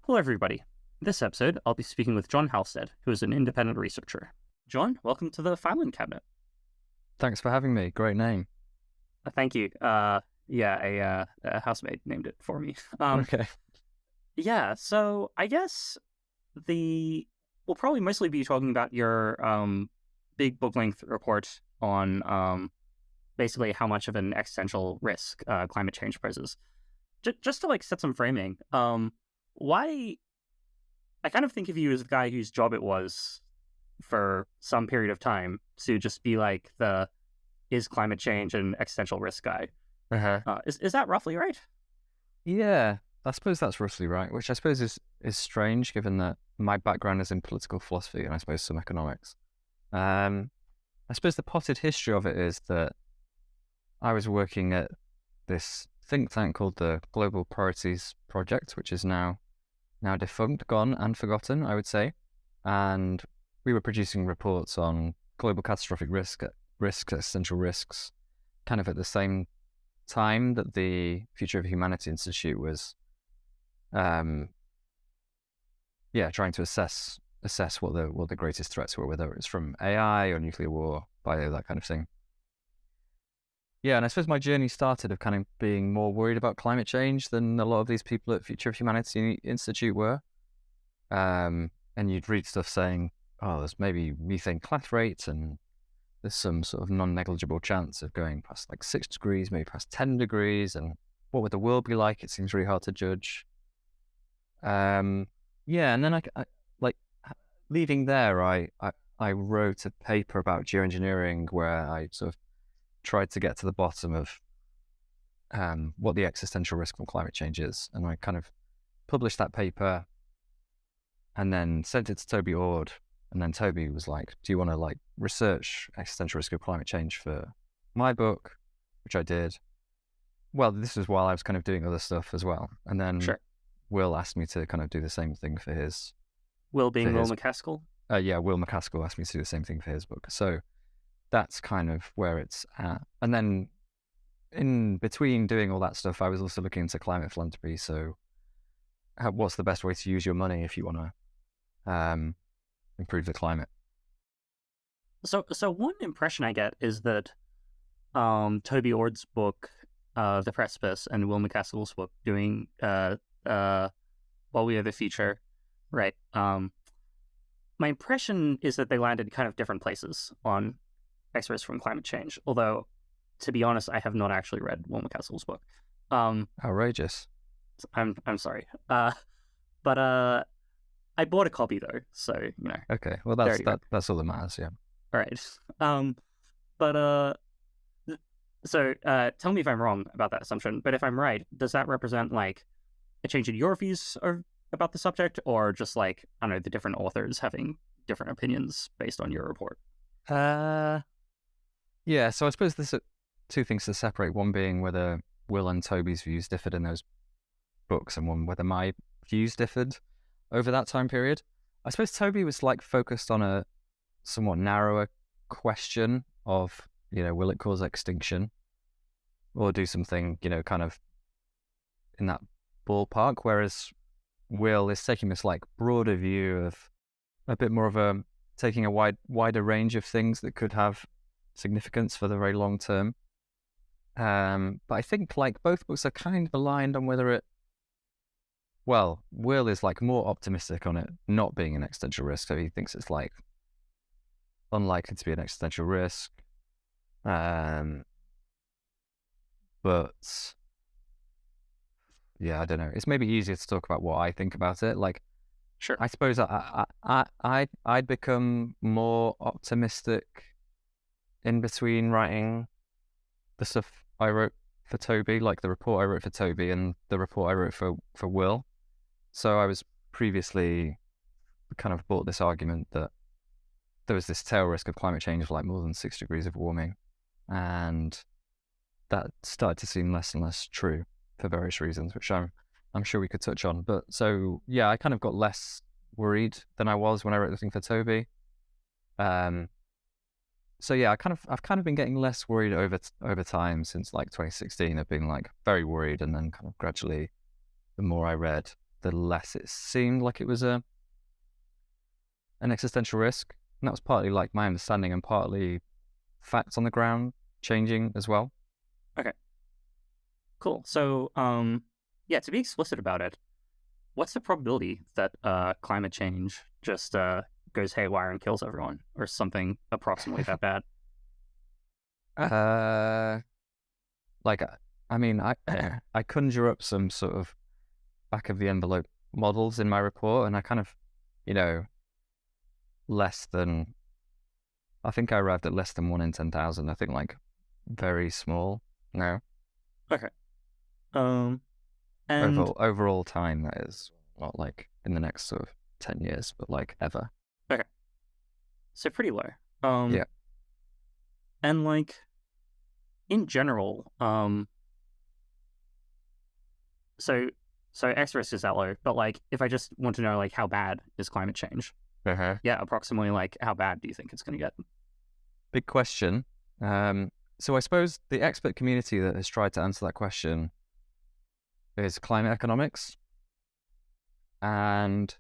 Hello, everybody. In this episode, I'll be speaking with John Halstead, who is an independent researcher. John, welcome to the Filing Cabinet. Thanks for having me. Great name. Thank you. A housemate named it for me. Okay. Yeah, so I guess we'll probably mostly be talking about your big book-length report on basically how much of an existential risk climate change poses. Just to set some framing, why I kind of think of you as the guy whose job it was for some period of time to just be like the is climate change an existential risk guy. Is that roughly right? Yeah, I suppose that's roughly right, which I suppose is strange given that my background is in political philosophy and I suppose some economics. I suppose the potted history of it is that I was working at this think tank called the Global Priorities Project, which is now defunct, gone and forgotten, I would say. And we were producing reports on global catastrophic risks, existential risks, kind of at the same time that the Future of Humanity Institute was, trying to assess what the greatest threats were, whether it's from AI or nuclear war, bio, that kind of thing. Yeah, and I suppose my journey started of kind of being more worried about climate change than a lot of these people at Future of Humanity Institute were. And you'd read stuff saying, oh, there's maybe methane class rates and there's some sort of non-negligible chance of going past 6 degrees, maybe past 10 degrees. And what would the world be like? It seems really hard to judge. And then I leaving there, I wrote a paper about geoengineering where I sort of tried to get to the bottom of what the existential risk from climate change is. And I kind of published that paper and then sent it to Toby Ord. And then Toby was like, do you want to research existential risk of climate change for my book? Which I did. Well, this was while I was kind of doing other stuff as well. And then Will asked me to kind of do the same thing for his. Will being Will MacAskill? Will MacAskill asked me to do the same thing for his book. So that's kind of where it's at. And then in between doing all that stuff, I was also looking into climate philanthropy. So what's the best way to use your money if you want to improve the climate? So one impression I get is that Toby Ord's book, The Precipice, and Will MacAskill's book, doing While We Are the Future, right? My impression is that they landed kind of different places on X-rays from climate change. Although, to be honest, I have not actually read Will MacAskill's book. Outrageous. I'm sorry. But I bought a copy though, so Okay, well that's all that matters. Yeah. All right. So tell me if I'm wrong about that assumption. But if I'm right, does that represent a change in your views about the subject, or just I don't know, the different authors having different opinions based on your report? Yeah. So I suppose there's two things to separate. One being whether Will and Toby's views differed in those books, and one whether my views differed over that time period. I suppose Toby was focused on a somewhat narrower question of, will it cause extinction or do something, kind of in that ballpark, whereas Will is taking this broader view of a bit more of taking a wider range of things that could have significance for the very long term. But I think both books are kind of aligned on whether Will is more optimistic on it not being an existential risk. So he thinks it's unlikely to be an existential risk. But yeah, I don't know. It's maybe easier to talk about what I think about it. Sure. I suppose I'd become more optimistic in between writing the stuff I wrote for Toby, the report I wrote for Toby and the report I wrote for Will. So I was previously kind of bought this argument that there was this tail risk of climate change of more than 6 degrees of warming. And that started to seem less and less true for various reasons, which I'm sure we could touch on. But so, yeah, I kind of got less worried than I was when I wrote the thing for Toby. So yeah, I've kind of been getting less worried over time since 2016. I've been very worried, and then kind of gradually, the more I read, the less it seemed like it was an existential risk. And that was partly like my understanding and partly facts on the ground changing as well. Okay, cool. So, yeah, to be explicit about it, what's the probability that climate change just goes haywire and kills everyone, or something approximately that bad? Uh, like, I mean, I I conjure up some sort of back of the envelope models in my report, and I kind of, you know, less than, I think I arrived at less than 1 in 10,000. I think like very small now. Okay. Um, and Overall time, that is, not like in the next sort of 10 years, but like ever. okay, so pretty low. Yeah. And like in general, so X risk is that low, but like if I just want to know like how bad is climate change? Uh-huh. Yeah, approximately like how bad do you think it's going to get? Big question. So I suppose the expert community that has tried to answer that question is climate economics. And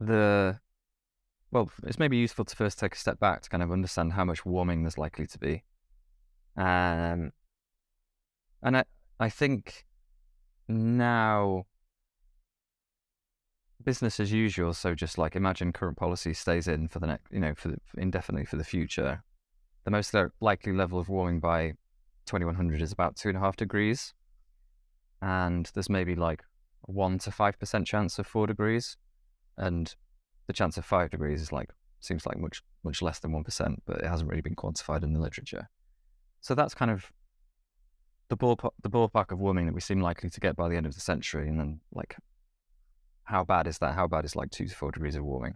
it's maybe useful to first take a step back to kind of understand how much warming there's likely to be. And I think now business as usual. So just like imagine current policy stays in for the next, indefinitely for the future. The most likely level of warming by 2100 is about 2.5 degrees. And there's maybe like 1 to 5% chance of 4 degrees. And the chance of 5 degrees is seems like much less than 1%, but it hasn't really been quantified in the literature. So that's kind of the ballpark of warming that we seem likely to get by the end of the century. And then like, how bad is that? How bad is like 2 to 4 degrees of warming?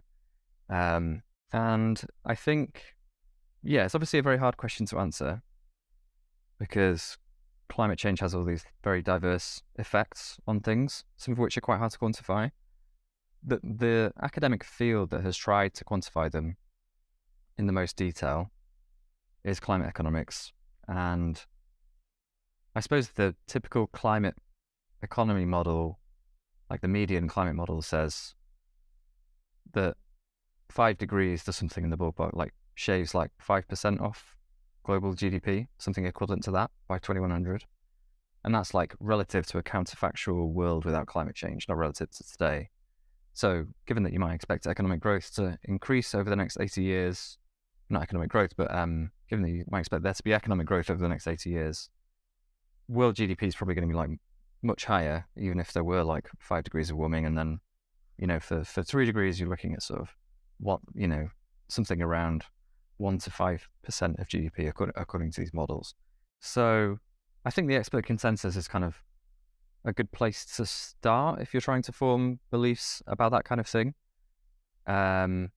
And I think, yeah, it's obviously a very hard question to answer because climate change has all these very diverse effects on things, some of which are quite hard to quantify. The academic field that has tried to quantify them in the most detail is climate economics. And I suppose the typical climate economy model, like the median climate model, says that 5 degrees does something in the ballpark, like shaves like 5% off global GDP, something equivalent to that by 2100. And that's like relative to a counterfactual world without climate change, not relative to today. So given that you might expect economic growth to increase over the next 80 years, not economic growth, but given that you might expect there to be economic growth over the next 80 years, world GDP is probably going to be like much higher, even if there were like 5 degrees of warming. And then, for 3 degrees, you're looking at sort of something around 1 to 5% of GDP according to these models. So I think the expert consensus is kind of a good place to start if you're trying to form beliefs about that kind of thing. And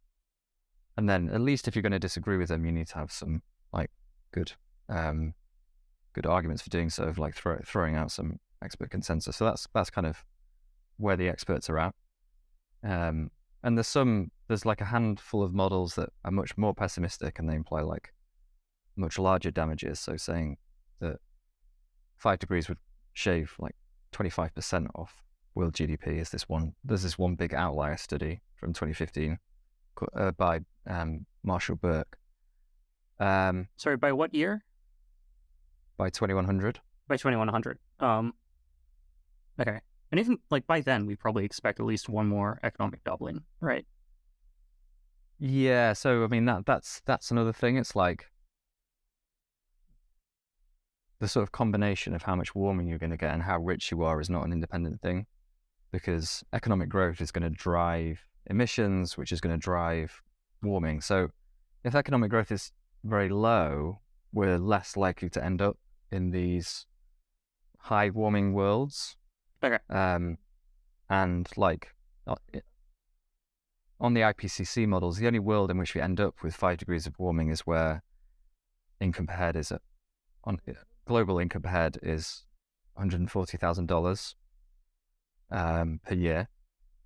then at least if you're going to disagree with them, you need to have some like good arguments for doing so, of like throwing out some expert consensus. So that's kind of where the experts are at. And there's like a handful of models that are much more pessimistic and they imply like much larger damages. So saying that 5 degrees would shave like 25% off world GDP is there's this one big outlier study from 2015 by Marshall Burke. Sorry, by what year? By 2100. By 2100. Okay. And even like by then, we probably expect at least one more economic doubling, right? Yeah. So I mean that's another thing. It's like the sort of combination of how much warming you're going to get and how rich you are is not an independent thing, because economic growth is going to drive emissions, which is going to drive warming. So if economic growth is very low, we're less likely to end up in these high warming worlds. Okay. And like on the IPCC models, the only world in which we end up with 5 degrees of warming is where income per head is global income per head is $140,000 per year,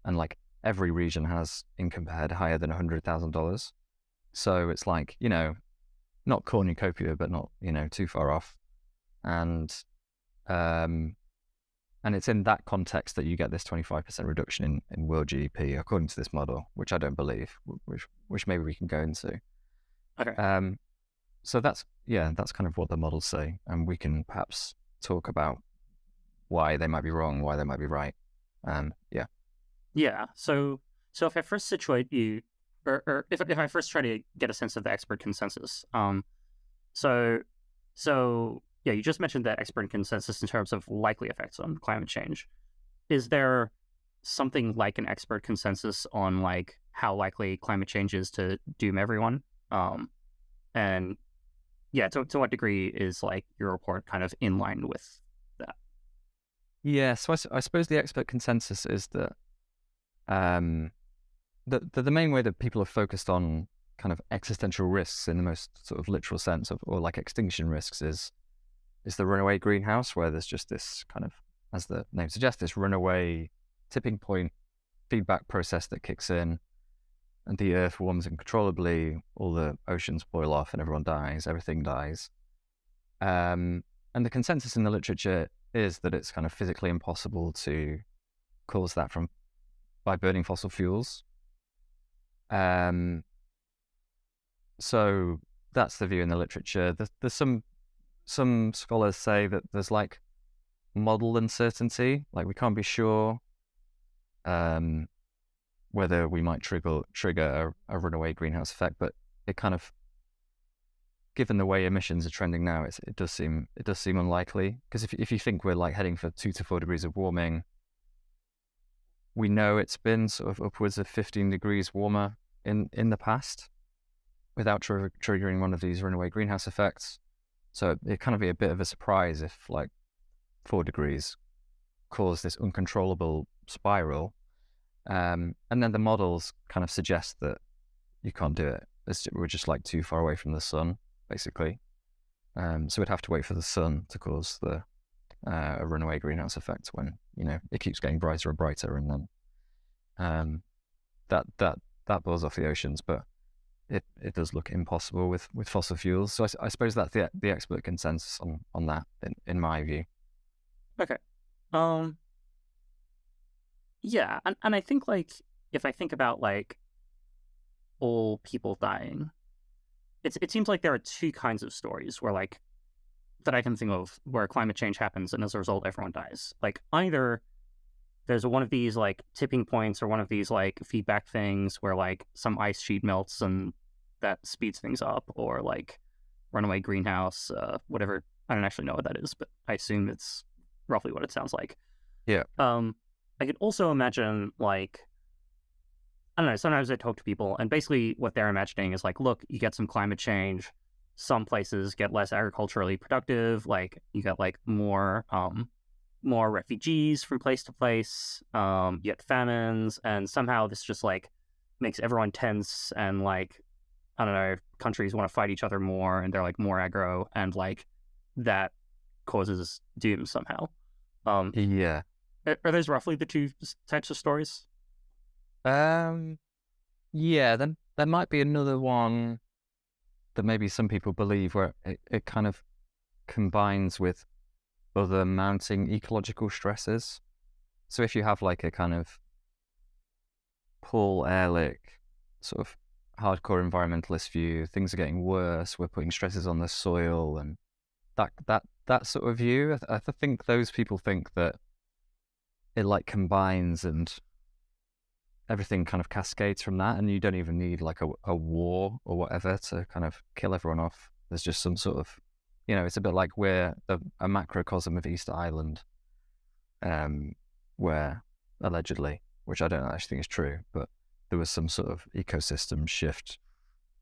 and like every region has income per head higher than $100,000. So it's like, not cornucopia, but not too far off. And And it's in that context that you get this 25% reduction in world GDP, according to this model, which I don't believe, which maybe we can go into. Okay. So that's kind of what the models say, and we can perhaps talk about why they might be wrong, why they might be right. Yeah. Yeah. So if I first situate you, or if I first try to get a sense of the expert consensus, so yeah, you just mentioned that expert consensus in terms of likely effects on climate change. Is there something like an expert consensus on like how likely climate change is to doom everyone? And yeah, to what degree is like your report kind of in line with that? Yeah, so I suppose the expert consensus is that the main way that people are focused on kind of existential risks in the most sort of literal sense of, or like extinction risks, is the runaway greenhouse, where there's just this kind of, as the name suggests, this runaway tipping point feedback process that kicks in, and the earth warms uncontrollably, all the oceans boil off and everyone dies, everything dies. And the consensus in the literature is that it's kind of physically impossible to cause that by burning fossil fuels. So that's the view in the literature. There's some scholars say that there's like model uncertainty, like we can't be sure whether we might trigger a runaway greenhouse effect, but it kind of, given the way emissions are trending now, it does seem unlikely. Because if you think we're like heading for 2 to 4 degrees of warming, we know it's been sort of upwards of 15 degrees warmer in the past without triggering one of these runaway greenhouse effects. So it kind of be a bit of a surprise if like 4 degrees caused this uncontrollable spiral. And then the models kind of suggest that you can't do it. We're just like too far away from the sun, basically. So we'd have to wait for the sun to cause a runaway greenhouse effect when, it keeps getting brighter and brighter, and then that blows off the oceans. But it does look impossible with fossil fuels. So I suppose that's the expert consensus on that in my view. Okay. Yeah, and I think like if I think about like all people dying, it seems like there are two kinds of stories where like that I can think of where climate change happens and as a result everyone dies. Like either there's one of these like tipping points or one of these like feedback things where like some ice sheet melts and that speeds things up, or like runaway greenhouse, whatever. I don't actually know what that is, but I assume it's roughly what it sounds like. Yeah. I could also imagine like, I don't know, sometimes I talk to people and basically what they're imagining is like, look, you get some climate change, some places get less agriculturally productive, like you get like more refugees from place to place, you get famines, and somehow this just like makes everyone tense, and like, I don't know, countries want to fight each other more and they're like more aggro, and like that causes doom somehow. Yeah. Are those roughly the two types of stories? Yeah, then there might be another one that maybe some people believe where it kind of combines with other mounting ecological stresses. So if you have like a kind of Paul Ehrlich sort of hardcore environmentalist view, things are getting worse, we're putting stresses on the soil, and that sort of view, I think those people think that it like combines and everything kind of cascades from that, and you don't even need like a war or whatever to kind of kill everyone off. There's just some sort of, it's a bit like we're a macrocosm of Easter Island, where allegedly, which I don't actually think is true, but there was some sort of ecosystem shift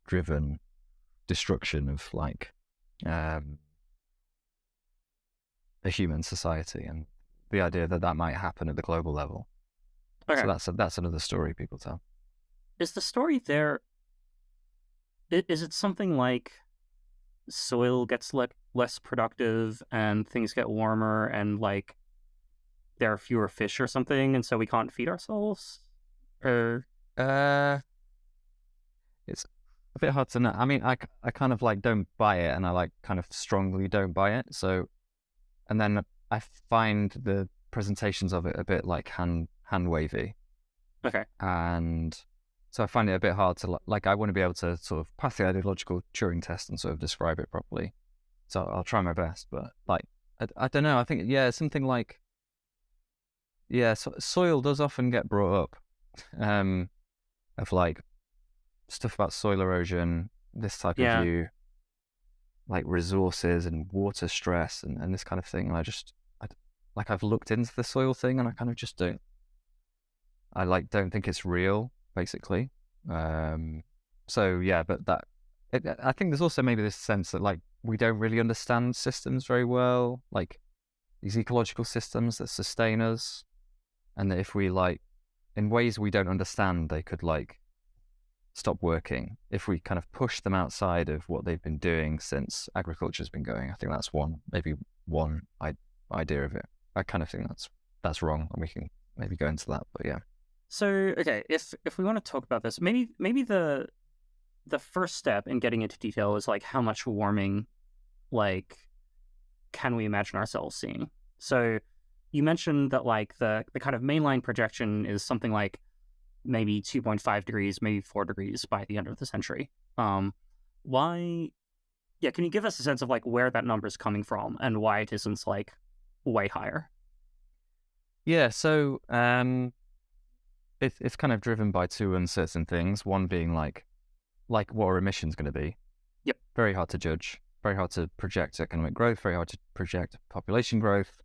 driven destruction of like a human society, and the idea that might happen at the global level. Okay. So that's another story people tell. Is the story there? Is it something like soil gets less productive and things get warmer and like there are fewer fish or something, and so we can't feed ourselves? Or it's a bit hard to know. I mean, I kind of like don't buy it, and I like kind of strongly don't buy it. So, and then I find presentations of it a bit like hand wavy, Okay. and so I find it a bit hard to like. I want to be able to sort of pass the ideological Turing test and sort of describe it properly. So I'll try my best, but like I don't know. I think something like soil does often get brought up, of like stuff about soil erosion, this type of Yeah. view, like resources and water stress and this kind of thing. And like I've looked into the soil thing and I kind of just don't think it's real, basically. So yeah, but I think there's also maybe this sense that like we don't really understand systems very well, like these ecological systems that sustain us, and that if we like in ways we don't understand, they could like stop working if we kind of push them outside of what they've been doing since agriculture's been going. I think that's one idea of it. I kind of think that's wrong, and we can maybe go into that. But yeah. So okay, if we want to talk about this, maybe the first step in getting into detail is like how much warming, like, can we imagine ourselves seeing? So you mentioned that like the kind of mainline projection is something like maybe 2.5 degrees, maybe 4 degrees by the end of the century. Why? Yeah, can you give us a sense of like where that number is coming from and why it isn't like way higher? Yeah, so it's kind of driven by two uncertain things. One being like what are emissions going to be? Yep. Very hard to judge. Very hard to project economic growth. Very hard to project population growth.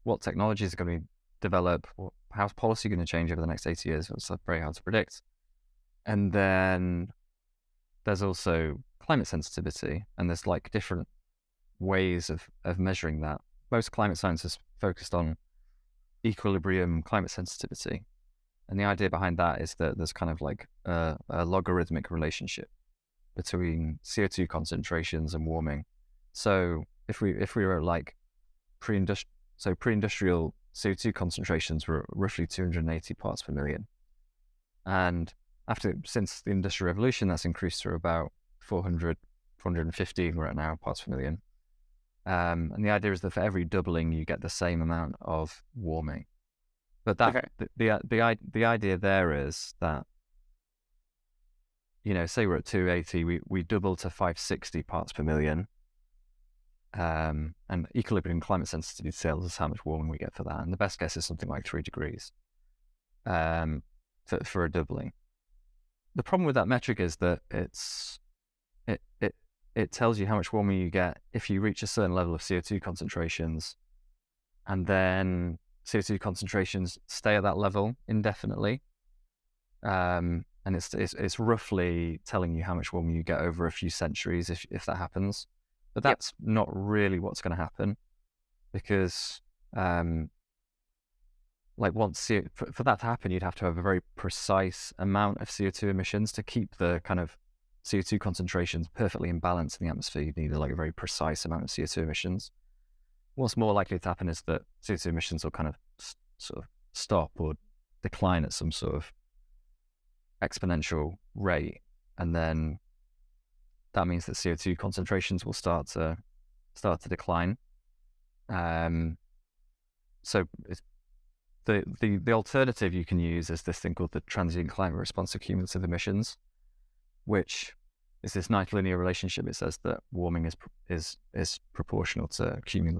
What technologies are going to develop? How's policy going to change over the next 80 years? It's very hard to predict. And then there's also climate sensitivity, and there's like different ways of measuring that. Most climate scientists focused on equilibrium climate sensitivity. And the idea behind that is that there's kind of like a logarithmic relationship between CO2 concentrations and warming. So if we were like pre-industrial CO2 concentrations were roughly 280 parts per million. And since the Industrial Revolution, that's increased to about 400, 450 right now parts per million. And the idea is that for every doubling, you get the same amount of warming. But the idea there is that, say we're at 280, we double to 560 parts per million. And equilibrium climate sensitivity tells us how much warming we get for that. And the best guess is something like 3 degrees for a doubling. The problem with that metric is that it tells you how much warming you get if you reach a certain level of CO2 concentrations, and then CO2 concentrations stay at that level indefinitely. And it's roughly telling you how much warming you get over a few centuries if that happens. But that's not really what's going to happen, because like for that to happen, you'd have to have a very precise amount of CO2 emissions to keep the kind of CO2 concentrations perfectly in balance in the atmosphere. You need like a very precise amount of CO2 emissions. What's more likely to happen is that CO2 emissions will kind of sort of stop or decline at some sort of exponential rate, and then that means that CO2 concentrations will start to decline. So the alternative you can use is this thing called the transient climate response to cumulative emissions, which is this nice linear relationship. It says that warming is proportional to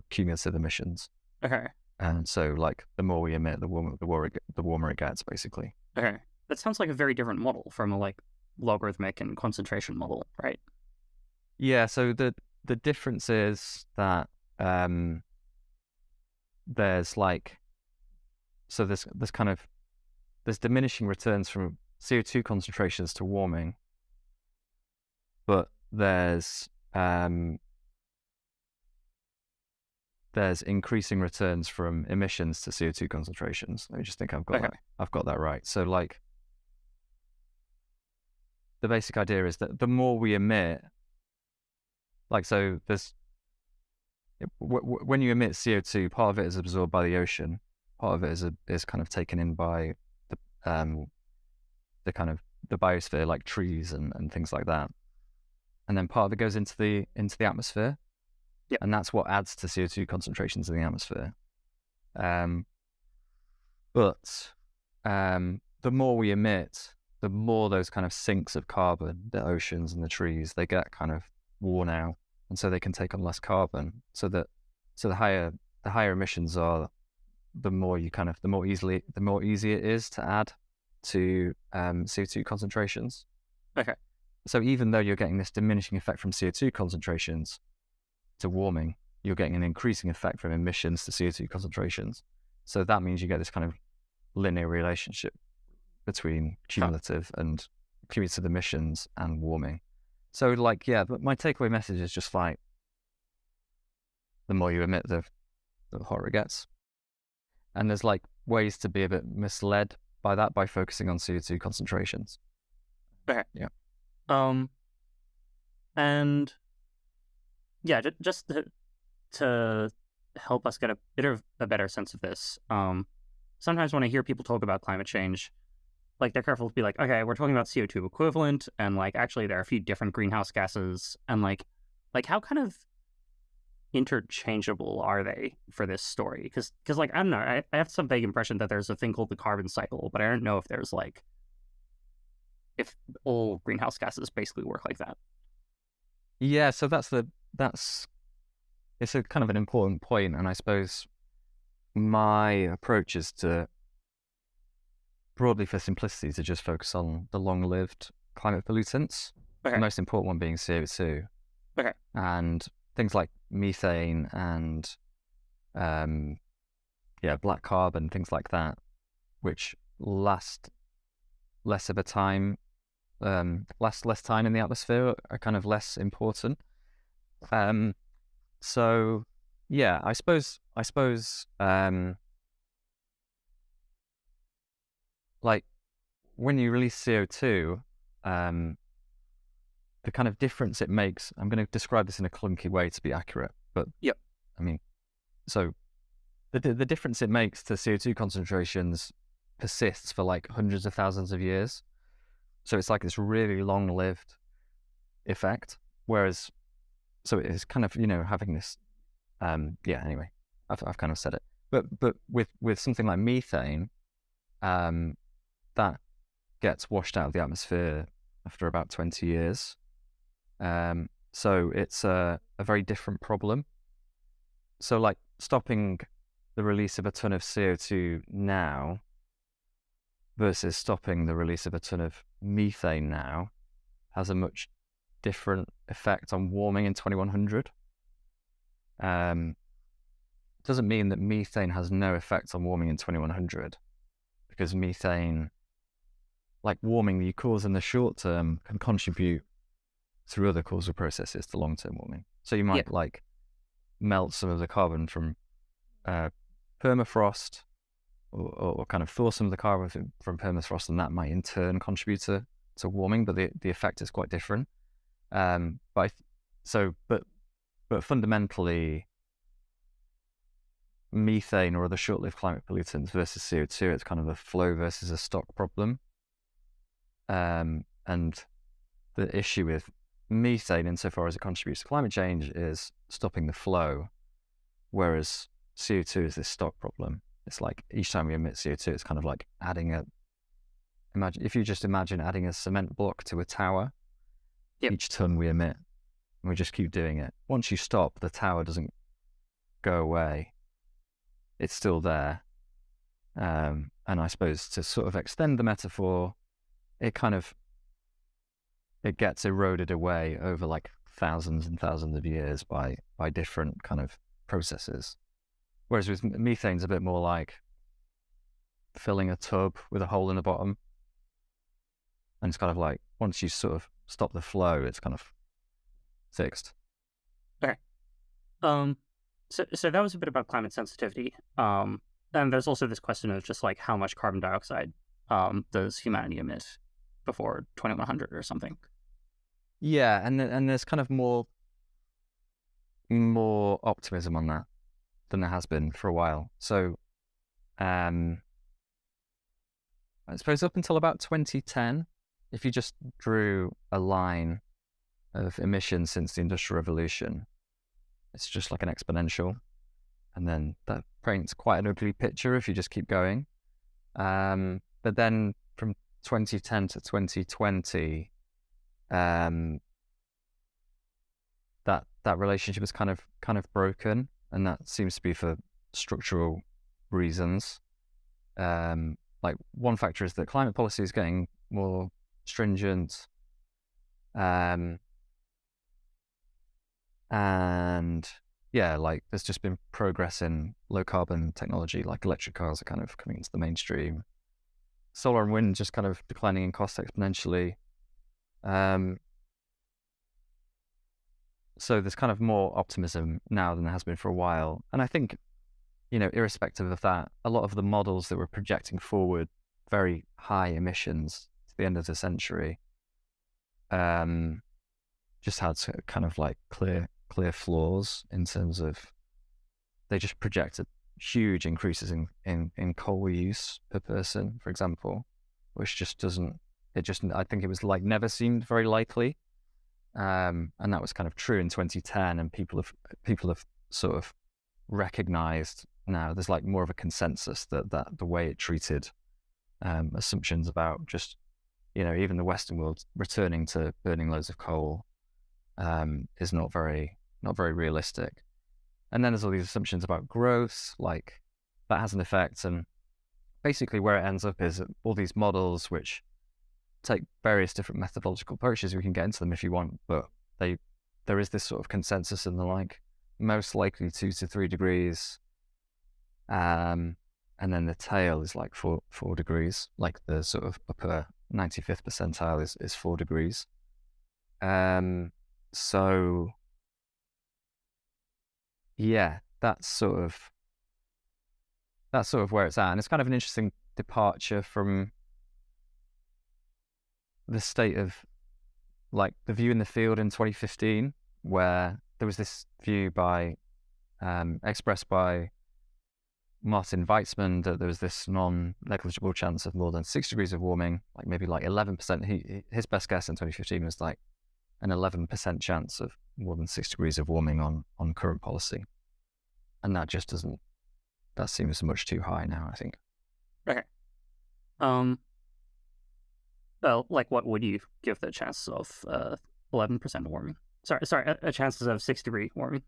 cumulative emissions. Okay. And so, like, the more we emit, the warmer it gets, basically. Okay. That sounds like a very different model from a like logarithmic and concentration model, right? Yeah. So the difference is that there's like, so there's diminishing returns from CO2 concentrations to warming, but there's increasing returns from emissions to CO2 concentrations. Let me just think I've got that right. So like the basic idea is that the more we emit, like, so there's when you emit CO2, part of it is absorbed by the ocean, part of it is kind of taken in by the kind of the biosphere, like trees and things like that, and then part of it goes into the atmosphere. Yeah. And that's what adds to CO2 concentrations in the atmosphere. But the more we emit, the more those kind of sinks of carbon, the oceans and the trees, they get kind of worn out, and so they can take on less carbon. So the higher emissions are, the more easy it is to add to CO2 concentrations. Okay. So even though you're getting this diminishing effect from CO2 concentrations to warming, you're getting an increasing effect from emissions to CO2 concentrations. So that means you get this kind of linear relationship between cumulative emissions and warming. So like, yeah, but my takeaway message is just like, the more you emit, the hotter it gets. And there's like ways to be a bit misled by that by focusing on CO2 concentrations. Okay. Yeah. And yeah, just to help us get a bit of a better sense of this, sometimes when I hear people talk about climate change, like they're careful to be like, okay, we're talking about CO2 equivalent, and like actually there are a few different greenhouse gases, and like how kind of interchangeable are they for this story? Because like I don't know, I have some vague impression that there's a thing called the carbon cycle, but I don't know if there's like if all greenhouse gases basically work like that. Yeah, so it's a kind of an important point, and I suppose my approach is to, broadly for simplicity, to just focus on the long-lived climate pollutants. Okay. The most important one being CO2. Okay. And things like methane and black carbon, things like that, which last less of a time, last less time in the atmosphere, are kind of less important. So yeah, I suppose like when you release CO2, the kind of difference it makes, I'm going to describe this in a clunky way to be accurate, but yep. I mean, so the difference it makes to CO2 concentrations persists for like hundreds of thousands of years. So it's like this really long-lived effect. Whereas, so it's kind of, having this, anyway, I've kind of said it. But with something like methane, that gets washed out of the atmosphere after about 20 years. So it's a very different problem. So like stopping the release of a ton of CO2 now versus stopping the release of a ton of methane now has a much different effect on warming in 2100. Doesn't mean that methane has no effect on warming in 2100, because methane, like warming you cause in the short term, can contribute through other causal processes to long-term warming. So you might like melt some of the carbon from permafrost, or kind of thaw some of the carbon from permafrost, and that might in turn contribute to warming, but the effect is quite different. But fundamentally, methane or other short-lived climate pollutants versus CO2, it's kind of a flow versus a stock problem. And the issue with methane, insofar as it contributes to climate change, is stopping the flow, whereas CO2 is this stock problem. It's like each time we emit CO2, it's kind of like if you just imagine adding a cement block to a tower, each ton we emit, and we just keep doing it. Once you stop, the tower doesn't go away. It's still there. And I suppose to sort of extend the metaphor, it gets eroded away over like thousands and thousands of years by different kind of processes. Whereas with methane's a bit more like filling a tub with a hole in the bottom. And it's kind of like, once you sort of stop the flow, it's kind of fixed. Okay. So that was a bit about climate sensitivity. And there's also this question of just like how much carbon dioxide does humanity emit before 2100 or something. Yeah, and there's kind of more optimism on that than there has been for a while. So, I suppose up until about 2010, if you just drew a line of emissions since the Industrial Revolution, it's just like an exponential, and then that paints quite an ugly picture if you just keep going. But then from 2010 to 2020, um, that relationship is kind of broken, and that seems to be for structural reasons. Like one factor is that climate policy is getting more stringent, and yeah, like there's just been progress in low carbon technology, like electric cars are kind of coming into the mainstream. Solar and wind just kind of declining in cost exponentially. So there's kind of more optimism now than there has been for a while. And I think, irrespective of that, a lot of the models that were projecting forward very high emissions to the end of the century just had kind of like clear flaws in terms of they just projected huge increases in coal use per person, for example, which just doesn't, I think it was like never seemed very likely. And that was kind of true in 2010, and people have sort of recognized now there's like more of a consensus that the way it treated assumptions about just, even the Western world returning to burning loads of coal is not very realistic. And then there's all these assumptions about growth, like that has an effect. And basically where it ends up is all these models which take various different methodological approaches. We can get into them if you want, but there is this sort of consensus in the like most likely 2 to 3 degrees, and then the tail is like 4 degrees, like the sort of upper 95th percentile is 4 degrees. So yeah, that's sort of where it's at, and it's kind of an interesting departure from the state of like the view in the field in 2015, where there was this view expressed by Martin Weitzman that there was this non-negligible chance of more than 6 degrees of warming, like maybe like 11%. His best guess in 2015 was like an 11% chance of more than 6 degrees of warming on current policy, and that just doesn't. That seems much too high now, I think. Okay. Well, like, what would you give the chances of 11% warming? Sorry, a chances of 6-degree warming.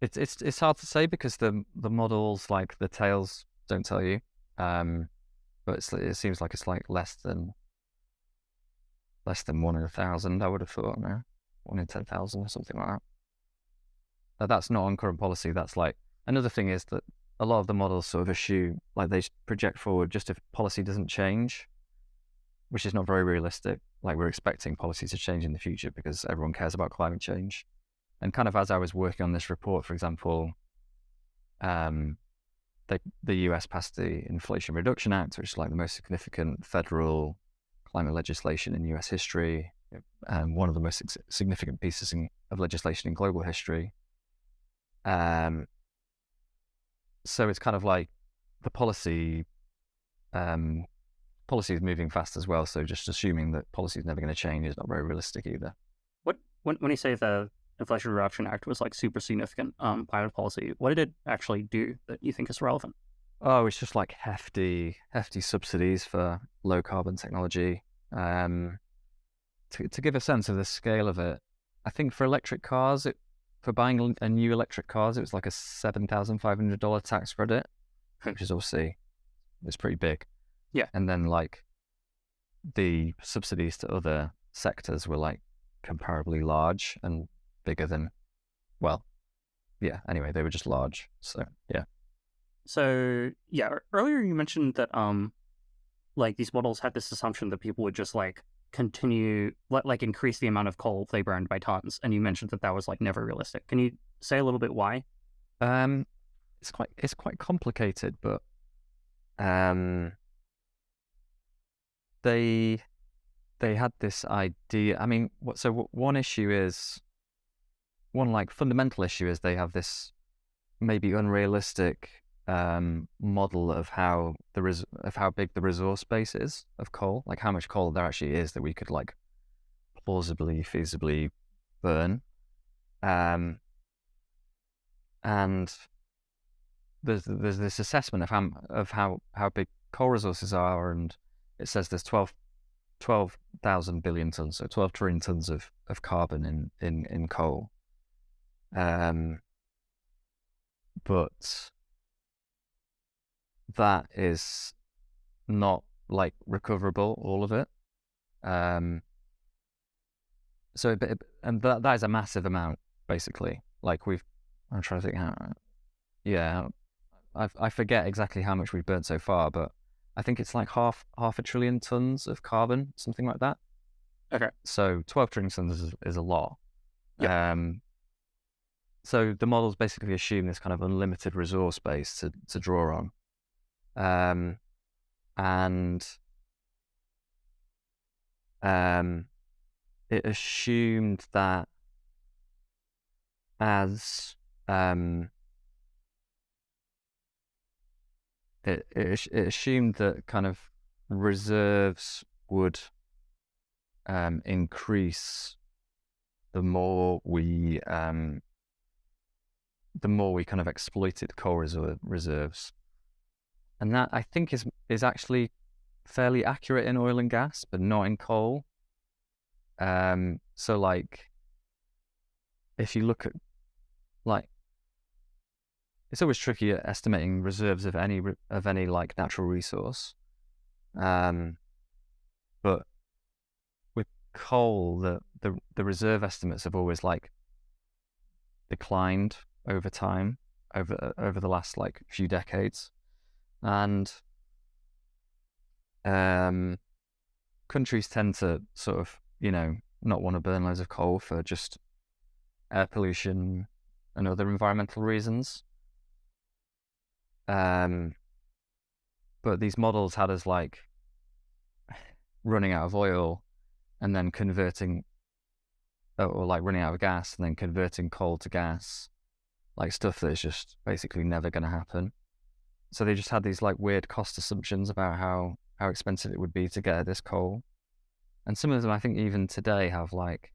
It's hard to say because the models, like the tails, don't tell you. But it seems like it's like less than 1 in 1,000. I would have thought, no, 1 in 10,000 or something like that. That's not on current policy. That's like another thing is that a lot of the models sort of assume like they project forward just if policy doesn't change, which is not very realistic. Like we're expecting policy to change in the future because everyone cares about climate change. And kind of as I was working on this report, for example, the US passed the Inflation Reduction Act, which is like the most significant federal climate legislation in US history, and one of the most significant pieces of legislation in global history. So it's kind of like the policy is moving fast as well. So just assuming that policy is never going to change is not very realistic either. When you say the Inflation Reduction Act was like super significant climate policy, what did it actually do that you think is relevant? Oh, it's just like hefty subsidies for low carbon technology. To give a sense of the scale of it, I think for electric cars, for buying a new electric cars, it was like a $7,500 tax credit, which is obviously it's pretty big. Yeah. And then like the subsidies to other sectors were like comparably large and bigger than, well, yeah. Anyway, they were just large. So yeah. So yeah, earlier you mentioned that like these models had this assumption that people would just like continue like increase the amount of coal they burned by tons, and you mentioned that was like never realistic. Can you say a little bit why? It's quite complicated, but they had this idea. I mean, one like fundamental issue is they have this maybe unrealistic model of how big the resource base is of coal, like how much coal there actually is that we could like plausibly, feasibly burn. And there's this assessment of how big coal resources are, and it says there's 12,000 billion tons, so 12 trillion tons of carbon in coal. But that is not like recoverable, all of it. So and that is a massive amount, basically. Like I'm trying to think how. Yeah, I forget exactly how much we've burned so far, but I think it's like half a trillion tons of carbon, something like that. Okay. So 12 trillion tons is a lot. Yep. So the models basically assume this kind of unlimited resource base to draw on. And it assumed that as it assumed that kind of reserves would increase the more we kind of exploited coal reserves, and that I think is actually fairly accurate in oil and gas, but not in coal. So like, if you look at like, it's always tricky at estimating reserves of any like natural resource. But with coal, the reserve estimates have always like declined over time, over the last like few decades, and countries tend to sort of, not want to burn loads of coal for just air pollution and other environmental reasons. But these models had us like running out of oil and then converting, or like running out of gas and then converting coal to gas, like stuff that is just basically never going to happen. So they just had these like weird cost assumptions about how expensive it would be to get this coal. And some of them, I think even today, have like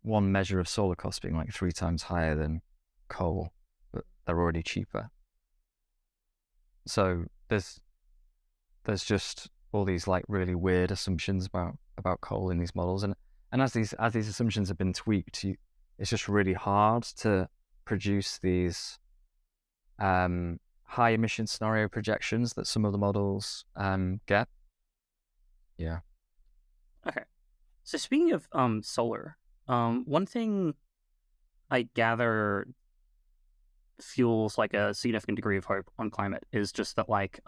one measure of solar cost being like 3 times higher than coal, but they're already cheaper. So there's just all these like really weird assumptions about coal in these models, and as these assumptions have been tweaked, it's just really hard to produce these high emission scenario projections that some of the models get. Yeah. Okay. So speaking of solar, one thing I gather fuels like a significant degree of hope on climate is just that like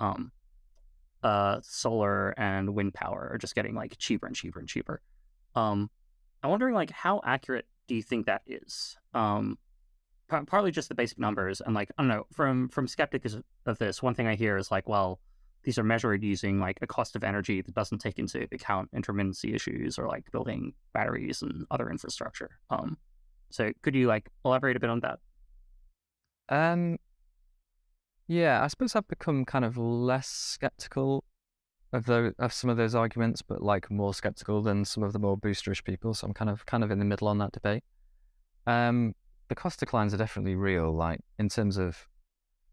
solar and wind power are just getting like cheaper and cheaper and cheaper. I'm wondering like how accurate do you think that is? Partly just the basic numbers, and like I don't know, from skeptics of this, one thing I hear is like, well, these are measured using like a cost of energy that doesn't take into account intermittency issues or like building batteries and other infrastructure. So could you like elaborate a bit on that? Yeah, I suppose I've become kind of less skeptical of some of those arguments, but like more skeptical than some of the more boosterish people. So I'm kind of in the middle on that debate. The cost declines are definitely real. Like in terms of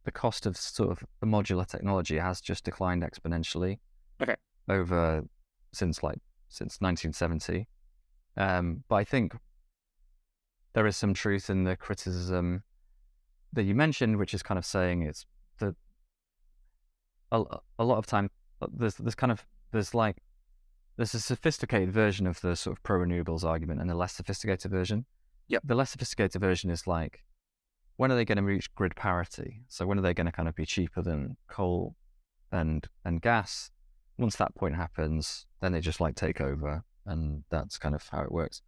the cost of sort of the modular technology has just declined exponentially. Okay. Over since 1970. But I think there is some truth in the criticism that you mentioned, which is kind of saying it's that a lot of time there's a sophisticated version of the sort of pro renewables argument and a less sophisticated version. Yep. The less sophisticated version is like, when are they going to reach grid parity? So when are they going to kind of be cheaper than coal and gas? Once that point happens, then they just like take over, and that's kind of how it works.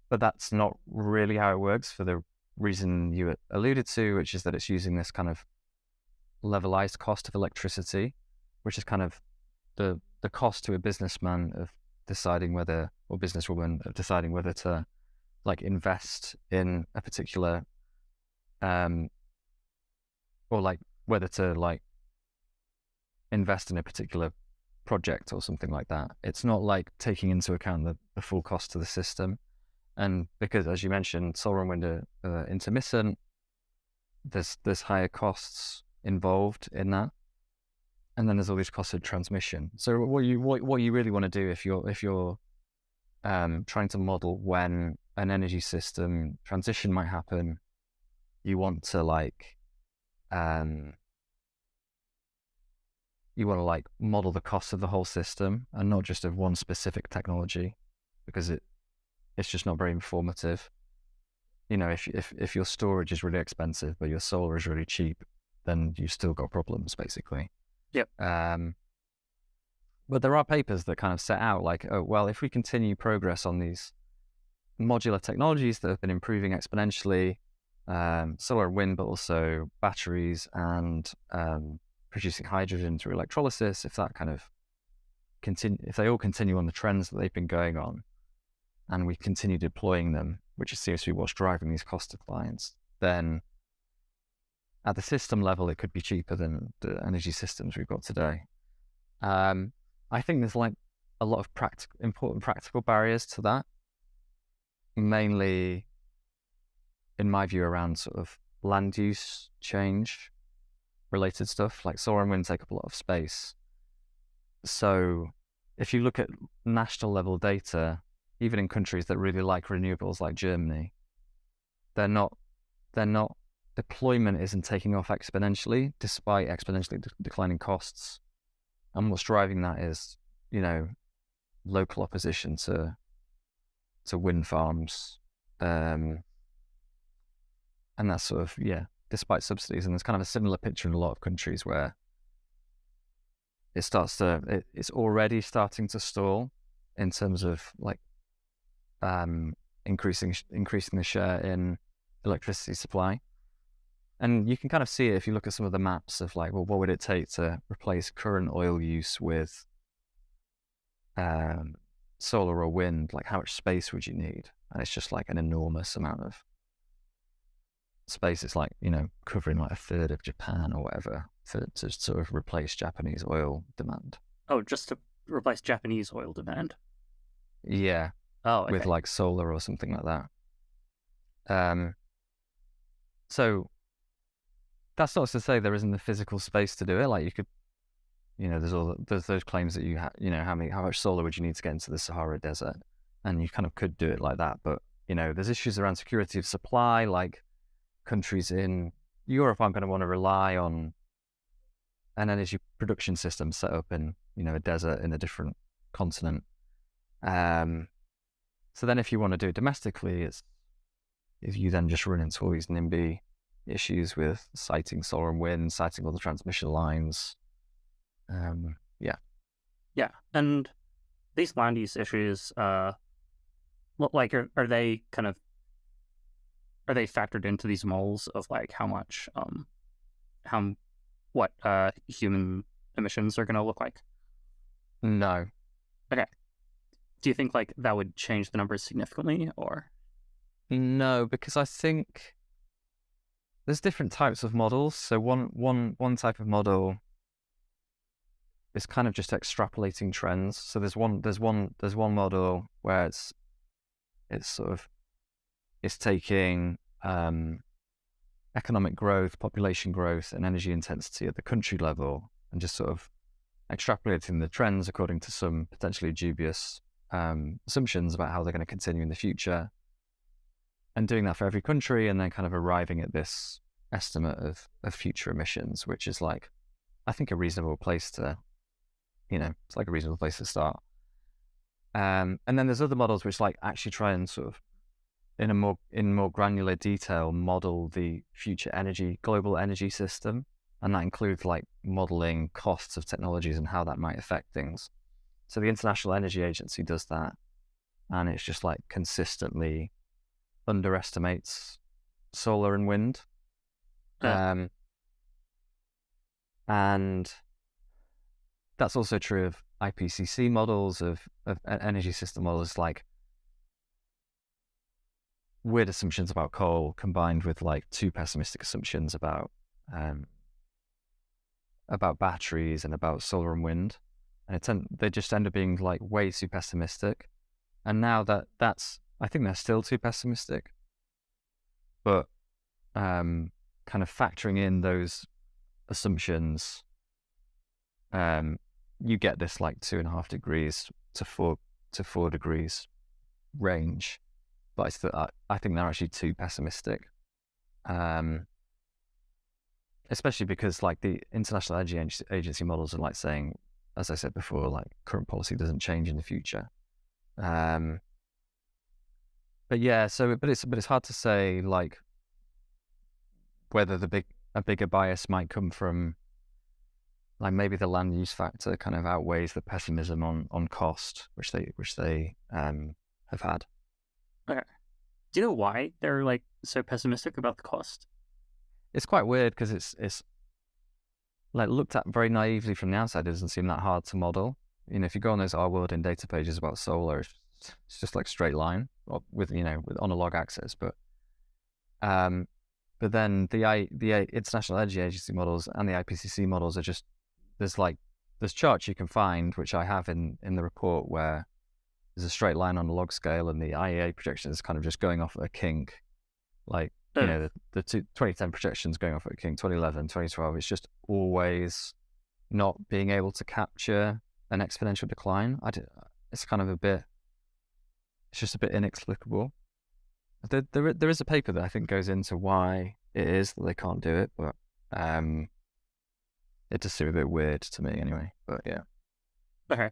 But that's not really how it works, for the reason you alluded to, which is that it's using this kind of levelized cost of electricity, which is kind of the cost to a businessman of deciding whether, or businesswoman of deciding whether to like invest in a particular or like whether to like invest in a particular project or something like that. It's not like taking into account the full cost to the system. And because, as you mentioned, solar and wind are intermittent, there's higher costs involved in that, and then there's all these costs of transmission. So what you really want to do if you're trying to model when an energy system transition might happen, you want to model the cost of the whole system and not just of one specific technology, because it's just not very informative. If your storage is really expensive but your solar is really cheap, then you've still got problems basically. Yep. But there are papers that kind of set out like, oh, well, if we continue progress on these modular technologies that have been improving exponentially, solar and wind, but also batteries and producing hydrogen through electrolysis, if that kind of if they all continue on the trends that they've been going on, and we continue deploying them, which is seriously what's driving these cost declines, then at the system level, it could be cheaper than the energy systems we've got today. I think there's like a lot of important practical barriers to that, mainly, in my view, around sort of land use change related stuff. Like solar and wind take up a lot of space. So if you look at national level data, even in countries that really like renewables like Germany, deployment isn't taking off exponentially despite exponentially declining costs. And what's driving that is, local opposition to wind farms. And that's sort of, despite subsidies. And there's kind of a similar picture in a lot of countries where it's already starting to stall in terms of like increasing the share in electricity supply. And you can kind of see it if you look at some of the maps of like, well, what would it take to replace current oil use with solar or wind? Like, how much space would you need? And it's just like an enormous amount of space. It's like, covering like a third of Japan or whatever to sort of replace Japanese oil demand. Oh, just to replace Japanese oil demand? Yeah. Oh, okay. With like solar or something like that. So that's not to say there isn't the physical space to do it. Like you could, there's those claims that how much solar would you need to get into the Sahara Desert, and you kind of could do it like that. But there's issues around security of supply. Like countries in Europe aren't going to want to rely on an energy production system set up in a desert in a different continent. So then, if you want to do it domestically, if you then just run into all these NIMBY issues with siting solar and wind, siting all the transmission lines. Yeah, and these land use issues, are they factored into these models of like how much, what human emissions are going to look like? No. Okay. Do you think like that would change the numbers significantly, or? No, because I think there's different types of models. So one type of model is kind of just extrapolating trends. So there's one model where it's taking economic growth, population growth, and energy intensity at the country level, and just sort of extrapolating the trends according to some potentially dubious assumptions about how they're going to continue in the future, and doing that for every country, and then kind of arriving at this estimate of future emissions, which is like, I think, a reasonable place to, it's like a reasonable place to start. And then there's other models which like actually try and sort of in more granular detail model the future global energy system, and that includes like modeling costs of technologies and how that might affect things. So the International Energy Agency does that, and it's just like consistently underestimates solar and wind. And that's also true of IPCC models, of energy system models, like weird assumptions about coal combined with like too pessimistic assumptions about batteries and about solar and wind. And they just end up being like way too pessimistic. And now I think they're still too pessimistic, but kind kind of factoring in those assumptions, you get this like 2.5 degrees to 4 degrees range. But I think they're actually too pessimistic. Especially because like the International Energy Agency models are like saying, as I said before, like current policy doesn't change in the future. But yeah, but it's hard to say like whether a bigger bias might come from like maybe the land use factor kind of outweighs the pessimism on cost, which they have had. Okay. Do you know why they're like so pessimistic about the cost? It's quite weird because it's like looked at very naively from the outside. It doesn't seem that hard to model. You know, if you go on those Our World in data pages about solar, it's just like straight line with on a log axis. But then the International Energy Agency models and the IPCC models are just there's charts you can find, which I have in the report, where there's a straight line on a log scale, and the IEA projection is kind of just going off at a kink. Like, you know, the 2010 projections going off at a kink, 2011, 2012, it's just always not being able to capture an exponential decline. It's kind of it's just a bit inexplicable. There is a paper that I think goes into why it is that they can't do it, but it just seems a bit weird to me anyway. But yeah. Okay.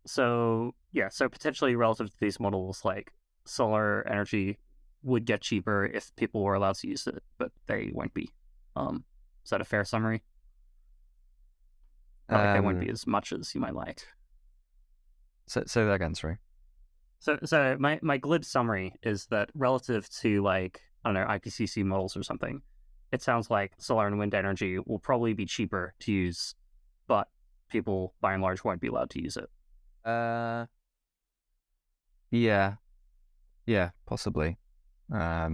So potentially relative to these models, like solar energy would get cheaper if people were allowed to use it, but they won't be. Is that a fair summary? Or like they won't be as much as you might like. Say that again, sorry. So my glib summary is that relative to like, I don't know, IPCC models or something, it sounds like solar and wind energy will probably be cheaper to use, but people by and large won't be allowed to use it. Yeah, possibly. Yeah,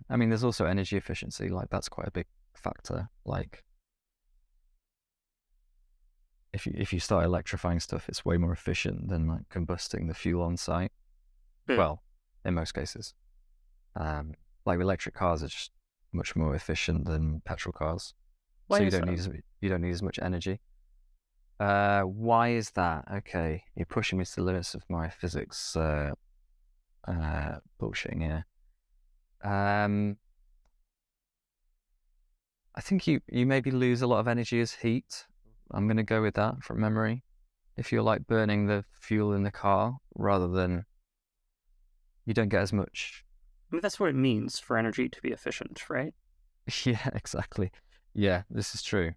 I mean, there's also energy efficiency. Like that's quite a big factor. Like if you start electrifying stuff, it's way more efficient than like combusting the fuel on site. Well, in most cases, like electric cars are just much more efficient than petrol cars. So you don't need as much energy. Why is that? Okay, you're pushing me to the limits of my physics bullshitting here. I think you maybe lose a lot of energy as heat. I'm going to go with that from memory. If you're like burning the fuel in the car rather than, you don't get as much. I mean, that's what it means for energy to be efficient, right? Yeah, exactly. Yeah, this is true.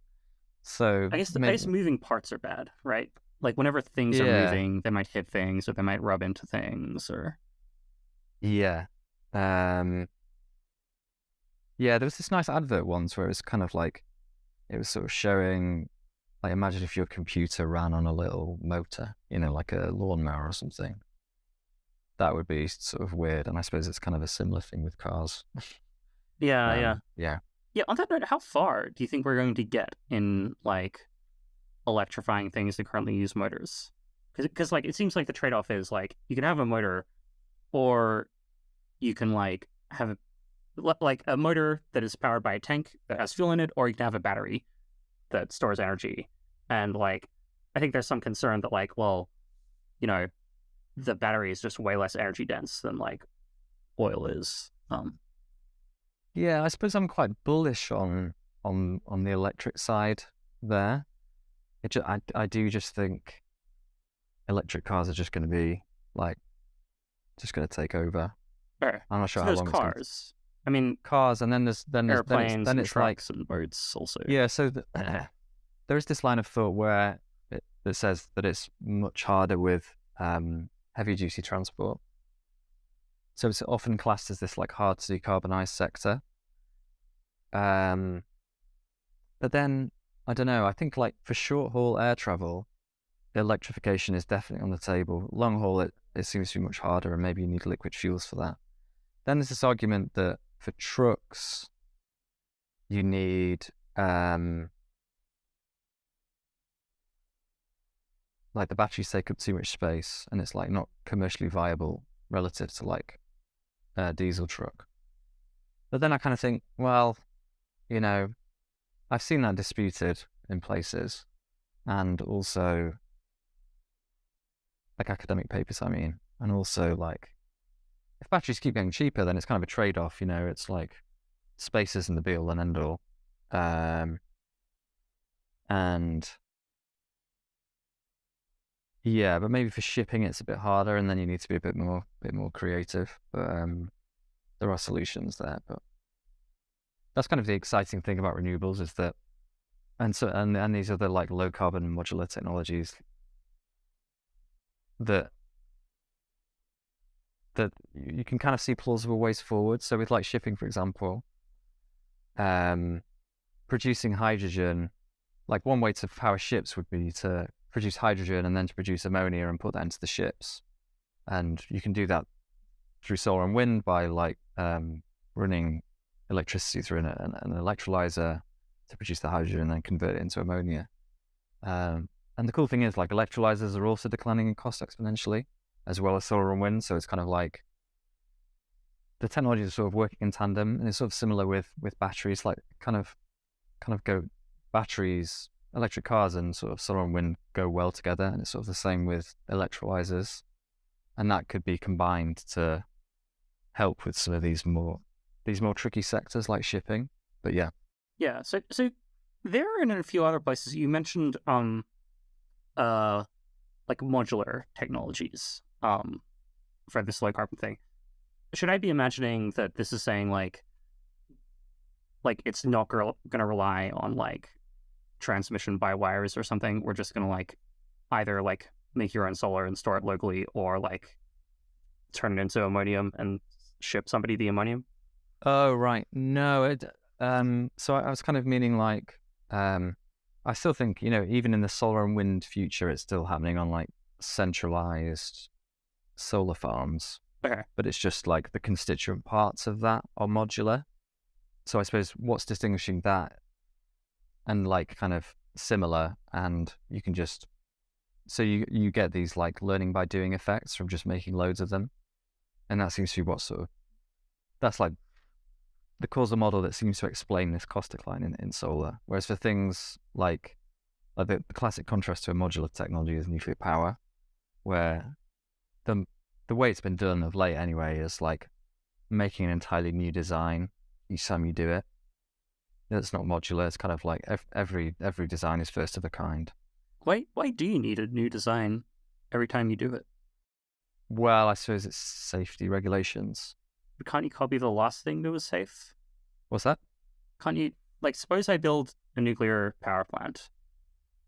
So I guess moving parts are bad, right? Like whenever things are moving, they might hit things or they might rub into things or. Yeah. Yeah, there was this nice advert once where it was kind of like, it was sort of showing, like, imagine if your computer ran on a little motor, you know, like a lawnmower or something. That would be sort of weird. And I suppose it's kind of a similar thing with cars. Yeah. Yeah. Yeah, on that note, how far do you think we're going to get in, like, electrifying things that currently use motors? Because like, it seems like the trade-off is, like, you can have a motor, or you can, like, have a motor that is powered by a tank that has fuel in it, or you can have a battery that stores energy. And, like, I think there's some concern that, like, well, you know, the battery is just way less energy dense than, like, oil is. Yeah, I suppose I'm quite bullish on the electric side there. I do just think electric cars are just going to be like just going to take over. Sure. I'm not sure so how there's long cars. It's I mean, cars, and then there's airplanes, then and it's trucks, like and boats also. yeah. So there is this line of thought where that says that it's much harder with heavy duty transport. So it's often classed as this like hard to decarbonize sector. But then I don't know. I think like for short haul air travel, electrification is definitely on the table. Long haul, it seems to be much harder, and maybe you need liquid fuels for that. Then there's this argument that for trucks, you need like the batteries take up too much space, and it's like not commercially viable relative to like diesel truck. But then I kind of think, well, you know, I've seen that disputed in places, and also like academic papers, I mean, and also like if batteries keep getting cheaper, then it's kind of a trade-off. It's like space isn't the be-all and end-all, and yeah, but maybe for shipping it's a bit harder, and then you need to be a bit more creative. But there are solutions there. But that's kind of the exciting thing about renewables is that, and these other like low carbon modular technologies that you can kind of see plausible ways forward. So with like shipping, for example, producing hydrogen, like one way to power ships would be to produce hydrogen and then to produce ammonia and put that into the ships. And you can do that through solar and wind by like running electricity through an electrolyzer to produce the hydrogen and then convert it into ammonia. And the cool thing is like electrolyzers are also declining in cost exponentially, as well as solar and wind. So it's kind of like the technologies are sort of working in tandem, and it's sort of similar with batteries, like kind of go batteries, electric cars and sort of solar and wind go well together. And it's sort of the same with electrolyzers, and that could be combined to help with some of these more tricky sectors like shipping. But yeah. So there and in a few other places you mentioned like modular technologies for this low carbon thing. Should I be imagining that this is saying like it's not going to rely on like transmission by wires or something? We're just going to like either like make your own solar and store it locally, or like turn it into ammonium and ship somebody the ammonium? Oh, right. No, so I was kind of meaning like, I still think, even in the solar and wind future, it's still happening on like centralized solar farms. Okay. But it's just like the constituent parts of that are modular. So I suppose what's distinguishing that and like kind of similar, and you can just, so you get these like learning by doing effects from just making loads of them. And that seems to be that's like the causal model that seems to explain this cost decline in solar. Whereas for things like the classic contrast to a modular technology is nuclear power, where the way it's been done of late anyway is like making an entirely new design each time you do it. It's not modular. It's kind of like every design is first of a kind. Why do you need a new design every time you do it? Well, I suppose it's safety regulations. But can't you copy the last thing that was safe? What's that? Can't you, like, suppose I build a nuclear power plant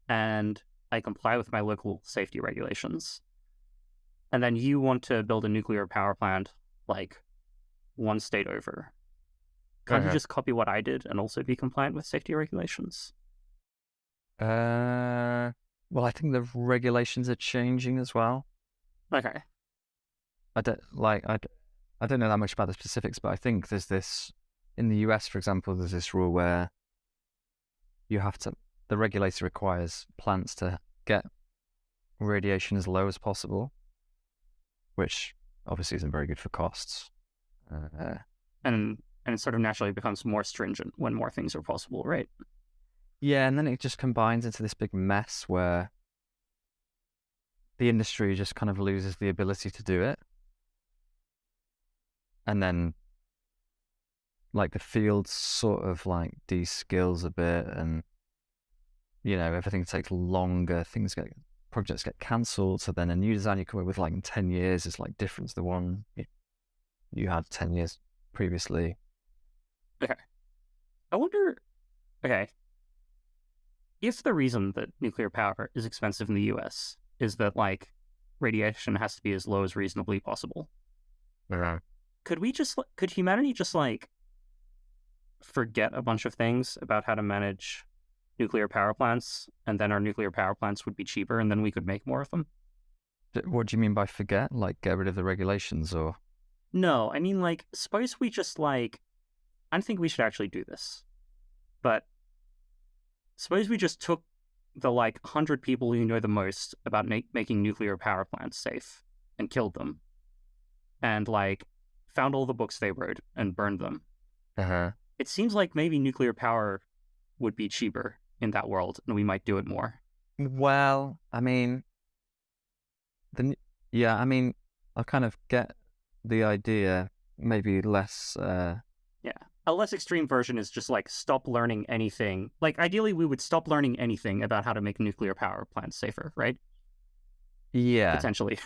and I comply with my local safety regulations, and then you want to build a nuclear power plant like one state over. Can't you just copy what I did and also be compliant with safety regulations? Well, I think the regulations are changing as well. Okay. I don't know that much about the specifics, but I think there's this in the US, for example. There's this rule where the regulator requires plants to get radiation as low as possible, which obviously isn't very good for costs. And it sort of naturally becomes more stringent when more things are possible, right? Yeah, and then it just combines into this big mess where the industry just kind of loses the ability to do it. And then like the field sort of like de-skills a bit, and everything takes longer, projects get cancelled, so then a new design you come up with like in 10 years is like different to the one you had 10 years previously. Okay. I wonder, if the reason that nuclear power is expensive in the US is that like radiation has to be as low as reasonably possible. Yeah. Could humanity just like forget a bunch of things about how to manage nuclear power plants, and then our nuclear power plants would be cheaper and then we could make more of them? What do you mean by forget? Like get rid of the regulations, or? No, I mean like suppose we just like, I don't think we should actually do this, but suppose we just took the like 100 people who know the most about making nuclear power plants safe and killed them, and like found all the books they wrote and burned them. Uh-huh. It seems like maybe nuclear power would be cheaper in that world, and we might do it more. Well, I mean, the yeah, I mean, I kind of get the idea. Maybe less. Yeah. A less extreme version is just like stop learning anything. Like ideally, we would stop learning anything about how to make nuclear power plants safer, right? Yeah, Potentially.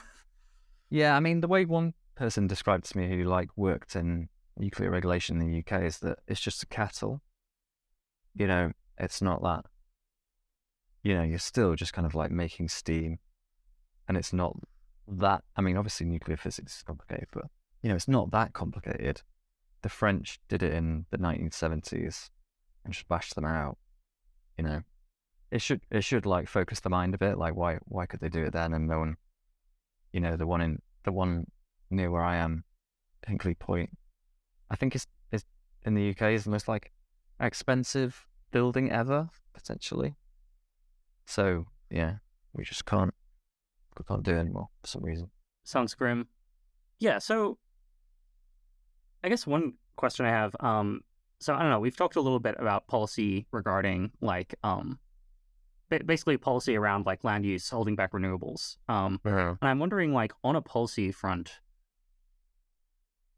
yeah. I mean, the way one person described to me who like worked in nuclear regulation in the UK is that it's just a kettle. You know, it's not that. You know, you're still just kind of like making steam, and it's not that. I mean, obviously, nuclear physics is complicated, but you know, it's not that complicated. The French did it in the 1970s and just bashed them out. You know, it should like focus the mind a bit. Like, why could they do it then and no one? You know, the one near where I am, Hinkley Point, I think is in the UK is the most like expensive building ever potentially. So yeah, we can't do it anymore for some reason. Sounds grim. Yeah, so I guess one question I have, so I don't know, we've talked a little bit about policy regarding like basically policy around like land use holding back renewables. Yeah. And I'm wondering like on a policy front,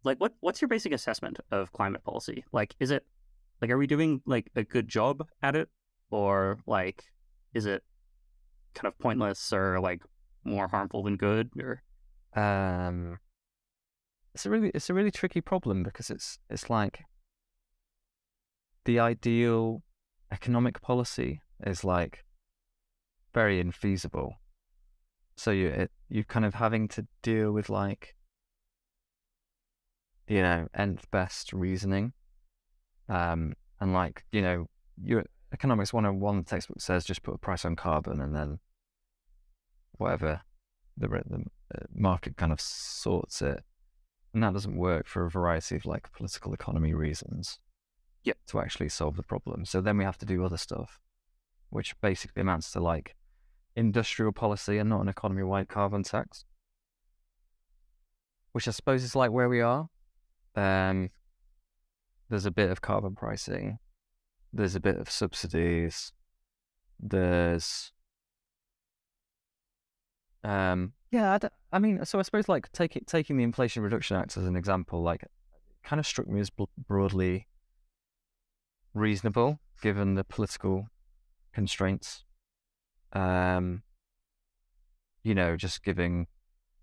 like what's your basic assessment of climate policy? Like is it like are we doing like a good job at it, or like is it kind of pointless or like more harmful than good, or Um, it's a really tricky problem because it's like the ideal economic policy is like very infeasible. So you're kind of having to deal with like, you know, nth best reasoning. And like, you know, your economics 101 textbook says just put a price on carbon and then whatever the market kind of sorts it. And that doesn't work for a variety of like political economy reasons. Yep. To actually solve the problem. So then we have to do other stuff, which basically amounts to like industrial policy and not an economy-wide carbon tax, which I suppose is like where we are. There's a bit of carbon pricing. There's a bit of subsidies. There's yeah, I mean, so I suppose like taking the Inflation Reduction Act as an example, like kind of struck me as broadly reasonable given the political constraints. You know, just giving,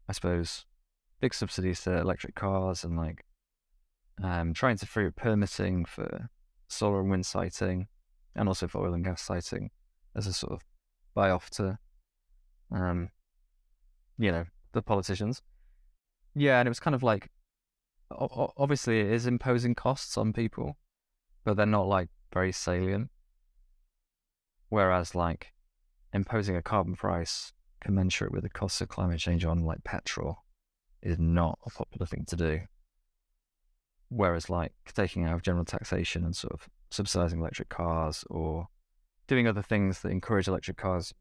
I suppose, big subsidies to electric cars and like trying to free up permitting for solar and wind siting and also for oil and gas siting as a sort of buy off to you know, the politicians. Yeah, and it was kind of like obviously it is imposing costs on people, but they're not like very salient. Whereas like imposing a carbon price commensurate with the costs of climate change on like petrol is not a popular thing to do. Whereas like taking out of general taxation and sort of subsidizing electric cars or doing other things that encourage electric cars,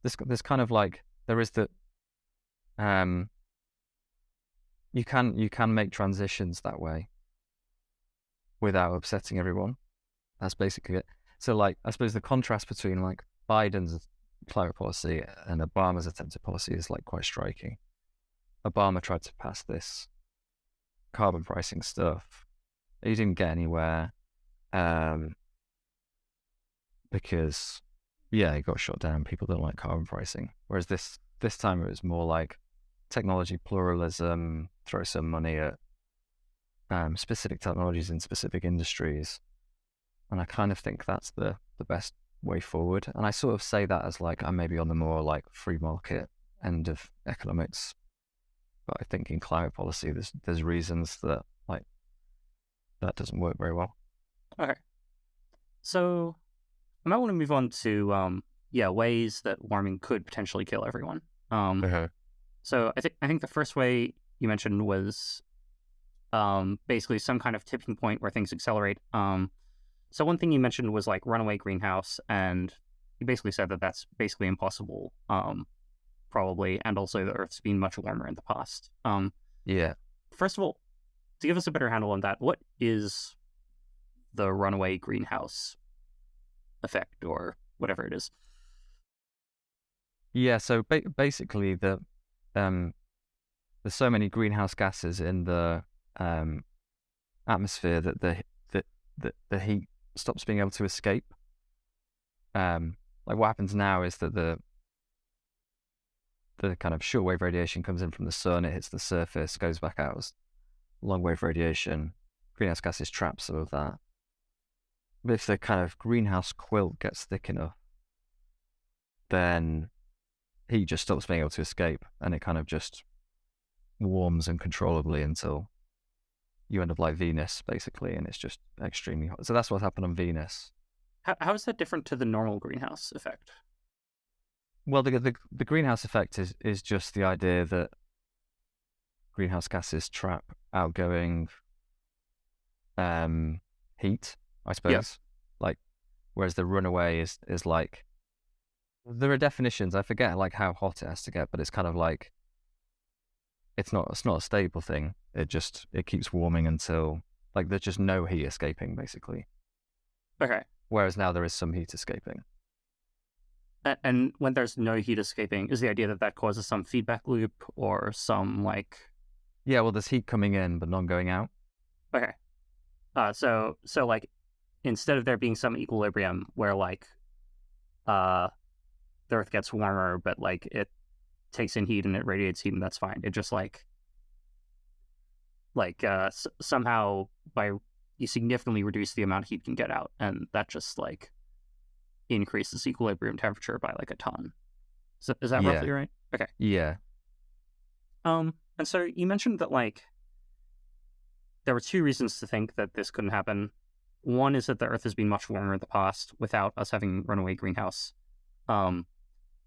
there's kind of like there is that you can make transitions that way without upsetting everyone. That's basically it. So like I suppose the contrast between like Biden's climate policy and Obama's attempted policy is like quite striking. Obama tried to pass this carbon pricing stuff. He didn't get anywhere because yeah, it got shot down. People don't like carbon pricing. Whereas this time it was more like technology pluralism, throw some money at specific technologies in specific industries. And I kind of think that's the best way forward. And I sort of say that as like I'm maybe on the more like free market end of economics. But I think in climate policy there's reasons that like that doesn't work very well. okay. So I might want to move on to ways that warming could potentially kill everyone. So I think the first way you mentioned was basically some kind of tipping point where things accelerate. So one thing you mentioned was like runaway greenhouse, and you basically said that that's basically impossible, probably, and also the Earth's been much warmer in the past. Yeah. First of all, to give us a better handle on that, what is the runaway greenhouse effect or whatever it is? Yeah, so basically there's so many greenhouse gases in the atmosphere that the heat stops being able to escape. Like what happens now is that the kind of shortwave radiation comes in from the sun, it hits the surface, goes back out as long-wave radiation. Greenhouse gases trap some of that. But if the kind of greenhouse quilt gets thick enough, then heat just stops being able to escape, and it kind of just warms uncontrollably until you end up like Venus, basically, and it's just extremely hot. So that's what happened on Venus. How is that different to the normal greenhouse effect? Well, the greenhouse effect is just the idea that greenhouse gases trap outgoing heat, I suppose. Yeah. Like, whereas the runaway is like, there are definitions. I forget like how hot it has to get, but it's kind of like it's not a stable thing. It keeps warming until like there's just no heat escaping, basically. Okay. Whereas now there is some heat escaping. And when there's no heat escaping, is the idea that that causes some feedback loop or some like... Yeah, well, there's heat coming in but none going out. Okay. So like instead of there being some equilibrium where like the Earth gets warmer, but like it takes in heat and it radiates heat and that's fine. It just like somehow by you significantly reduce the amount of heat can get out, and that just like increases equilibrium temperature by like a ton. So is that roughly right? Okay. Yeah. And so you mentioned that like there were two reasons to think that this couldn't happen. One is that the Earth has been much warmer in the past without us having runaway greenhouse. And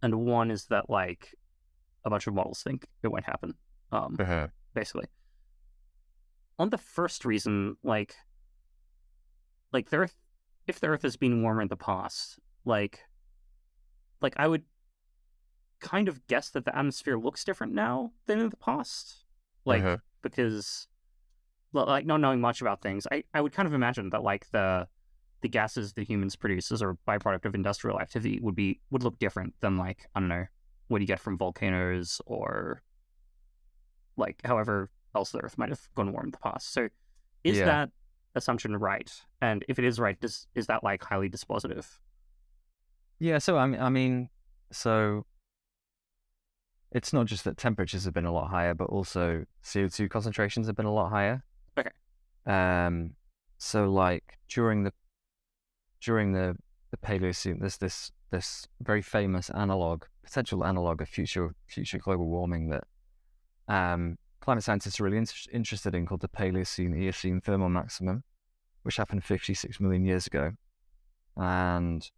one is that like a bunch of models think it won't happen. Basically. On the first reason, like the Earth, if the Earth has been warmer in the past, like I would kind of guess that the atmosphere looks different now than in the past. Like because like not knowing much about things, I would kind of imagine that like the gases that humans produce as a byproduct of industrial activity would look different than like, I don't know, what you get from volcanoes or like however else the Earth might have gone warm in the past. So is that assumption right? And if it is right, is that like highly dispositive? Yeah, so I mean, so it's not just that temperatures have been a lot higher, but also CO2 concentrations have been a lot higher. Okay. So like during the Paleocene, there's this very famous potential analog of future global warming that climate scientists are really interested in, called the Paleocene-Eocene thermal maximum, which happened 56 million years ago. And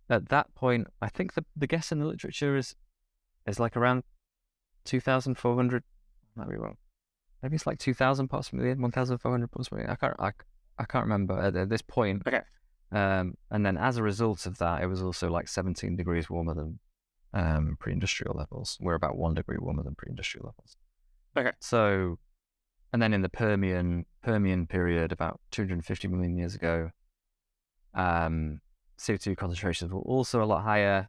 at that point, I think the guess in the literature is like around 2,400. Might be wrong. Maybe it's like 2,000 parts per million, 1,400 parts per million. I can't remember at this point. Okay. And then as a result of that, it was also like 17 degrees warmer than pre-industrial levels. We're about 1 degree warmer than pre-industrial levels. Okay. So, and then in the Permian period, about 250 million years ago, CO2 concentrations were also a lot higher.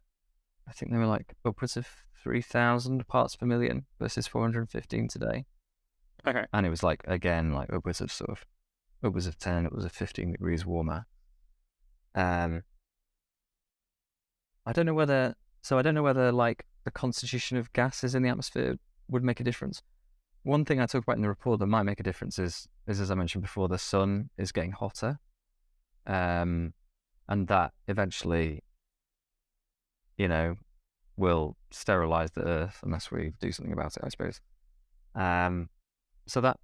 I think they were like upwards of 3,000 parts per million versus 415 today. Okay. And it was like, again, like upwards of 10, it was 15 degrees warmer. I don't know whether like the constitution of gases in the atmosphere would make a difference. One thing I talk about in the report that might make a difference is as I mentioned before, the sun is getting hotter, and that eventually, will sterilize the Earth unless we do something about it, I suppose. So that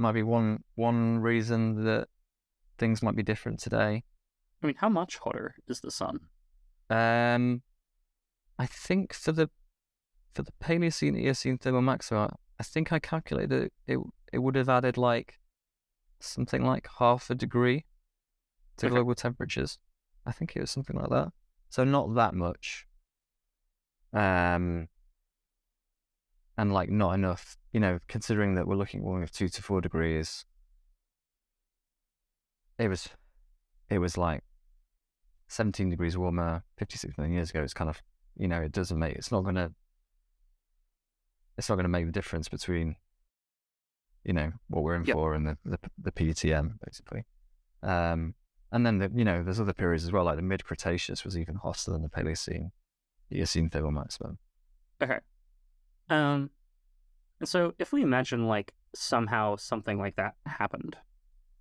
might be one reason that things might be different today. I mean, how much hotter is the sun? I think for the Paleocene-Eocene thermal maxima, I think I calculated it would have added like something like half a degree to global temperatures. I think it was something like that. So not that much. and like not enough. Considering that we're looking at warming of 2 to 4 degrees, it was like 17 degrees warmer 56 million years ago. It's kind of, it doesn't make, it's not gonna make the difference between, what we're in Yep. for and the PTM basically. And then there's other periods as well, like the mid Cretaceous was even hotter than the Paleocene, Eocene thermal maximum. Okay. And so if we imagine like somehow something like that happened,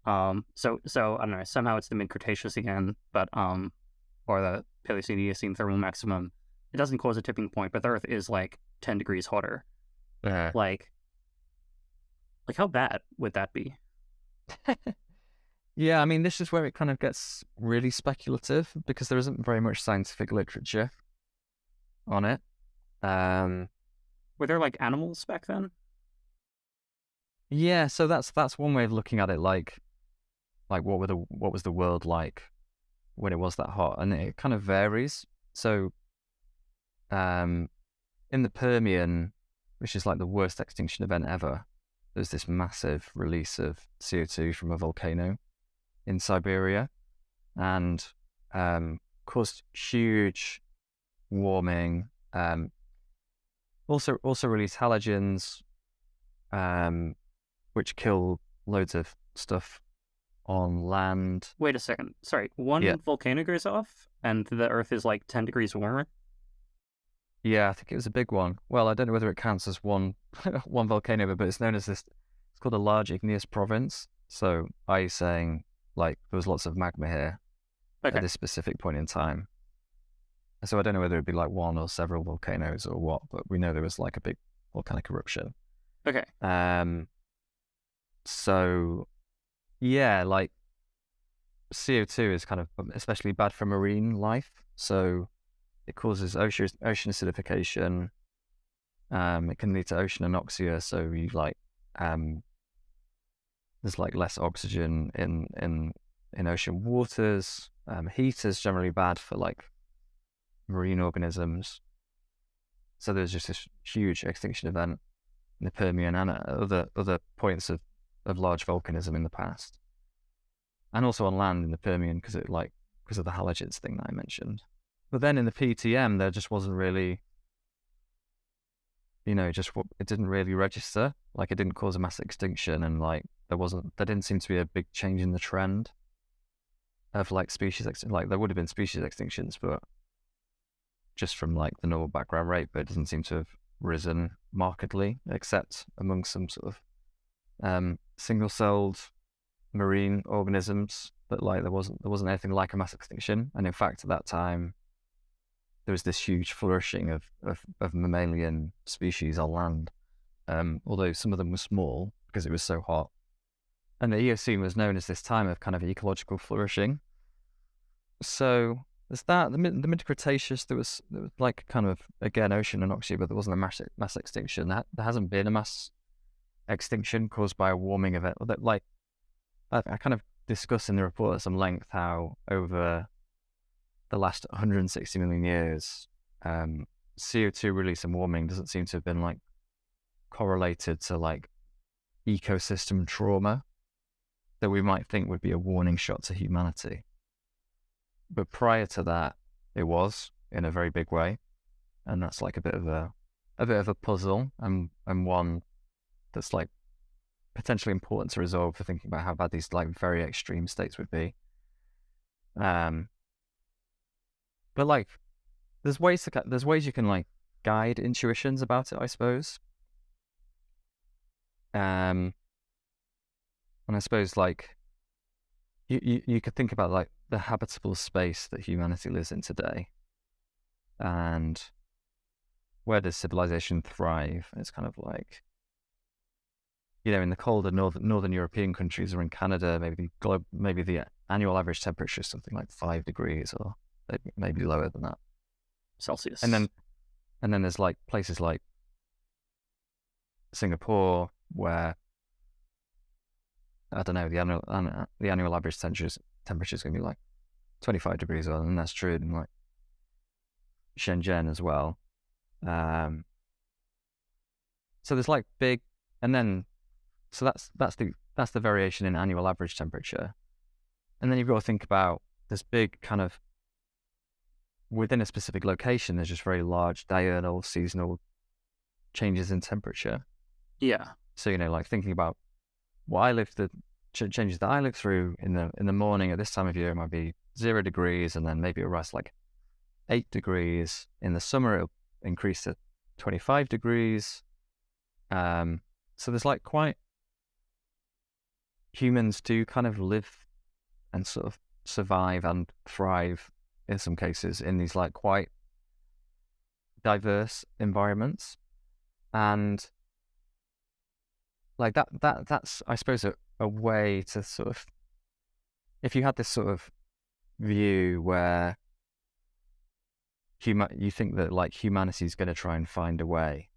so I don't know, somehow it's the mid Cretaceous again, but or the Paleocene Eocene thermal maximum, it doesn't cause a tipping point, but the Earth is like 10 degrees hotter. Yeah. Like how bad would that be? Yeah, I mean, this is where it kind of gets really speculative because there isn't very much scientific literature on it. Were there like animals back then? Yeah, so that's one way of looking at it. Like what was the world like when it was that hot, and it kind of varies. So, in the Permian, which is like the worst extinction event ever, there's this massive release of CO2 from a volcano in Siberia, and caused huge warming. Also released halogens, which kill loads of stuff on land. Wait a second. Sorry, Yeah, one volcano goes off and the Earth is like 10 degrees warmer? yeah, I think it was a big one. Well, I don't know whether it counts as one one volcano, but it's known as this. It's called a large igneous province. So, I saying like there was lots of magma here Okay. at this specific point in time. So I don't know whether it'd be like one or several volcanoes or what, but we know there was like a big volcanic eruption. Okay. So yeah, like CO2 is kind of especially bad for marine life. So it causes ocean acidification. It can lead to ocean anoxia. So you like, there's like less oxygen in ocean waters. Heat is generally bad for like marine organisms. So there's just this huge extinction event in the Permian and other points of large volcanism in the past, and also on land in the Permian because of the halogens thing that I mentioned. But then in the PTM, there just wasn't really, it didn't really register. Like it didn't cause a mass extinction, and like there didn't seem to be a big change in the trend of like species like there would have been species extinctions, but just from like the normal background rate, but it doesn't seem to have risen markedly, except among some sort of single-celled marine organisms. But like there wasn't anything like a mass extinction, and in fact at that time there was this huge flourishing of mammalian species on land, although some of them were small because it was so hot. And the Eocene was known as this time of kind of ecological flourishing. So there's that. The mid Cretaceous, there was like kind of again ocean anoxia, but there wasn't a mass extinction. There hasn't been a mass extinction caused by a warming event. That like I kind of discuss in the report at some length how over the last 160 million years, CO2 release and warming doesn't seem to have been like correlated to like ecosystem trauma that we might think would be a warning shot to humanity. But prior to that, it was in a very big way, and that's like a bit of a puzzle, and one that's like potentially important to resolve for thinking about how bad these like very extreme states would be. But like, there's ways you can like guide intuitions about it, I suppose. And I suppose like you could think about like the habitable space that humanity lives in today, and where does civilization thrive? It's kind of like, in the colder northern European countries or in Canada, maybe the annual average temperature is something like 5 degrees or maybe lower than that. Celsius. And then there's like places like Singapore where I don't know, the annual average temperature is going to be like 25 degrees, and that's true in like Shenzhen as well. So there's like big, and then so that's the variation in annual average temperature, and then you've got to think about this big kind of within a specific location. There's just very large diurnal, seasonal changes in temperature. Yeah. So like thinking about what I live the changes that I live through in the morning at this time of year, it might be 0 degrees, and then maybe it'll rise like 8 degrees. In the summer, it'll increase to 25 degrees. So there's like quite humans do kind of live and sort of survive and thrive in some cases in these like quite diverse environments, and like that's I suppose a way to sort of, if you had this sort of view where you think that like humanity is going to try and find a way,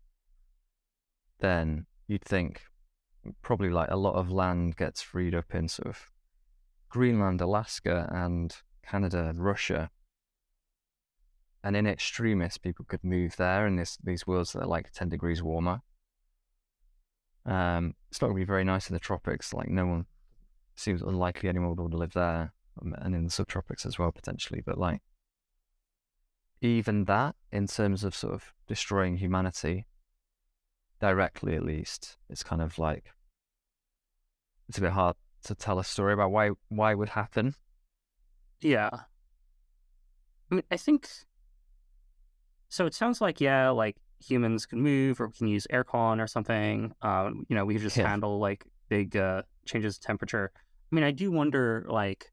then you'd think probably like a lot of land gets freed up in sort of Greenland, Alaska, and Canada and Russia, and in extremis people could move there in these worlds that are like 10 degrees warmer. It's not going to be very nice in the tropics. Like no one seems unlikely anyone would want to live there, and in the subtropics as well potentially. But like even that, in terms of sort of destroying humanity directly, at least, it's kind of like it's a bit hard to tell a story about why it would happen. Yeah. I mean, I think so. It sounds like, yeah, like humans can move, or we can use aircon or something. We can just Yeah. handle like big changes in temperature. I mean, I do wonder, like,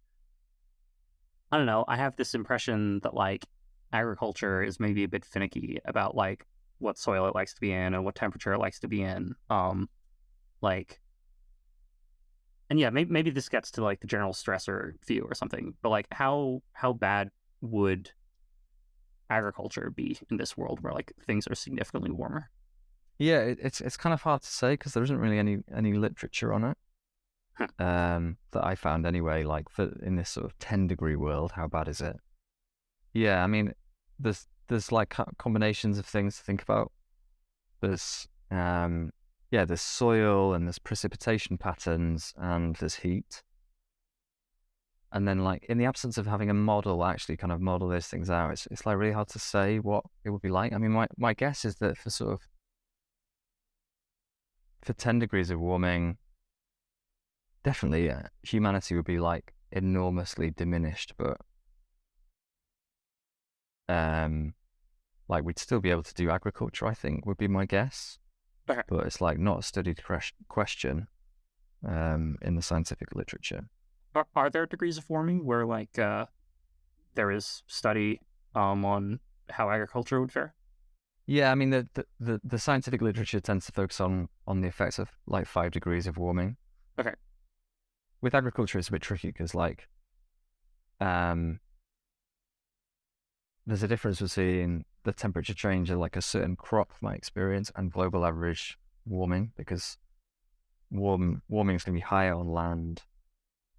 I don't know. I have this impression that like agriculture is maybe a bit finicky about like what soil it likes to be in and what temperature it likes to be in. Like, and yeah, maybe this gets to like the general stressor view or something. But like, how bad would agriculture be in this world where like things are significantly warmer? Yeah, it's kind of hard to say because there isn't really any literature on it. Huh. That I found anyway. Like for in this sort of 10-degree world, how bad is it? Yeah, I mean, there's like combinations of things to think about. There's there's soil and there's precipitation patterns and there's heat. And then like in the absence of having a model actually kind of model those things out, it's like really hard to say what it would be like. I mean, my guess is that for 10 degrees of warming, definitely humanity would be like enormously diminished, but like we'd still be able to do agriculture, I think, would be my guess. Okay. But it's like not a studied question in the scientific literature. Are there degrees of warming where like there is study on how agriculture would fare? Yeah, I mean the scientific literature tends to focus on the effects of like 5 degrees of warming. Okay. With agriculture, it's a bit tricky because like there's a difference between the temperature change of like a certain crop might experience and global average warming, because warming is going to be higher on land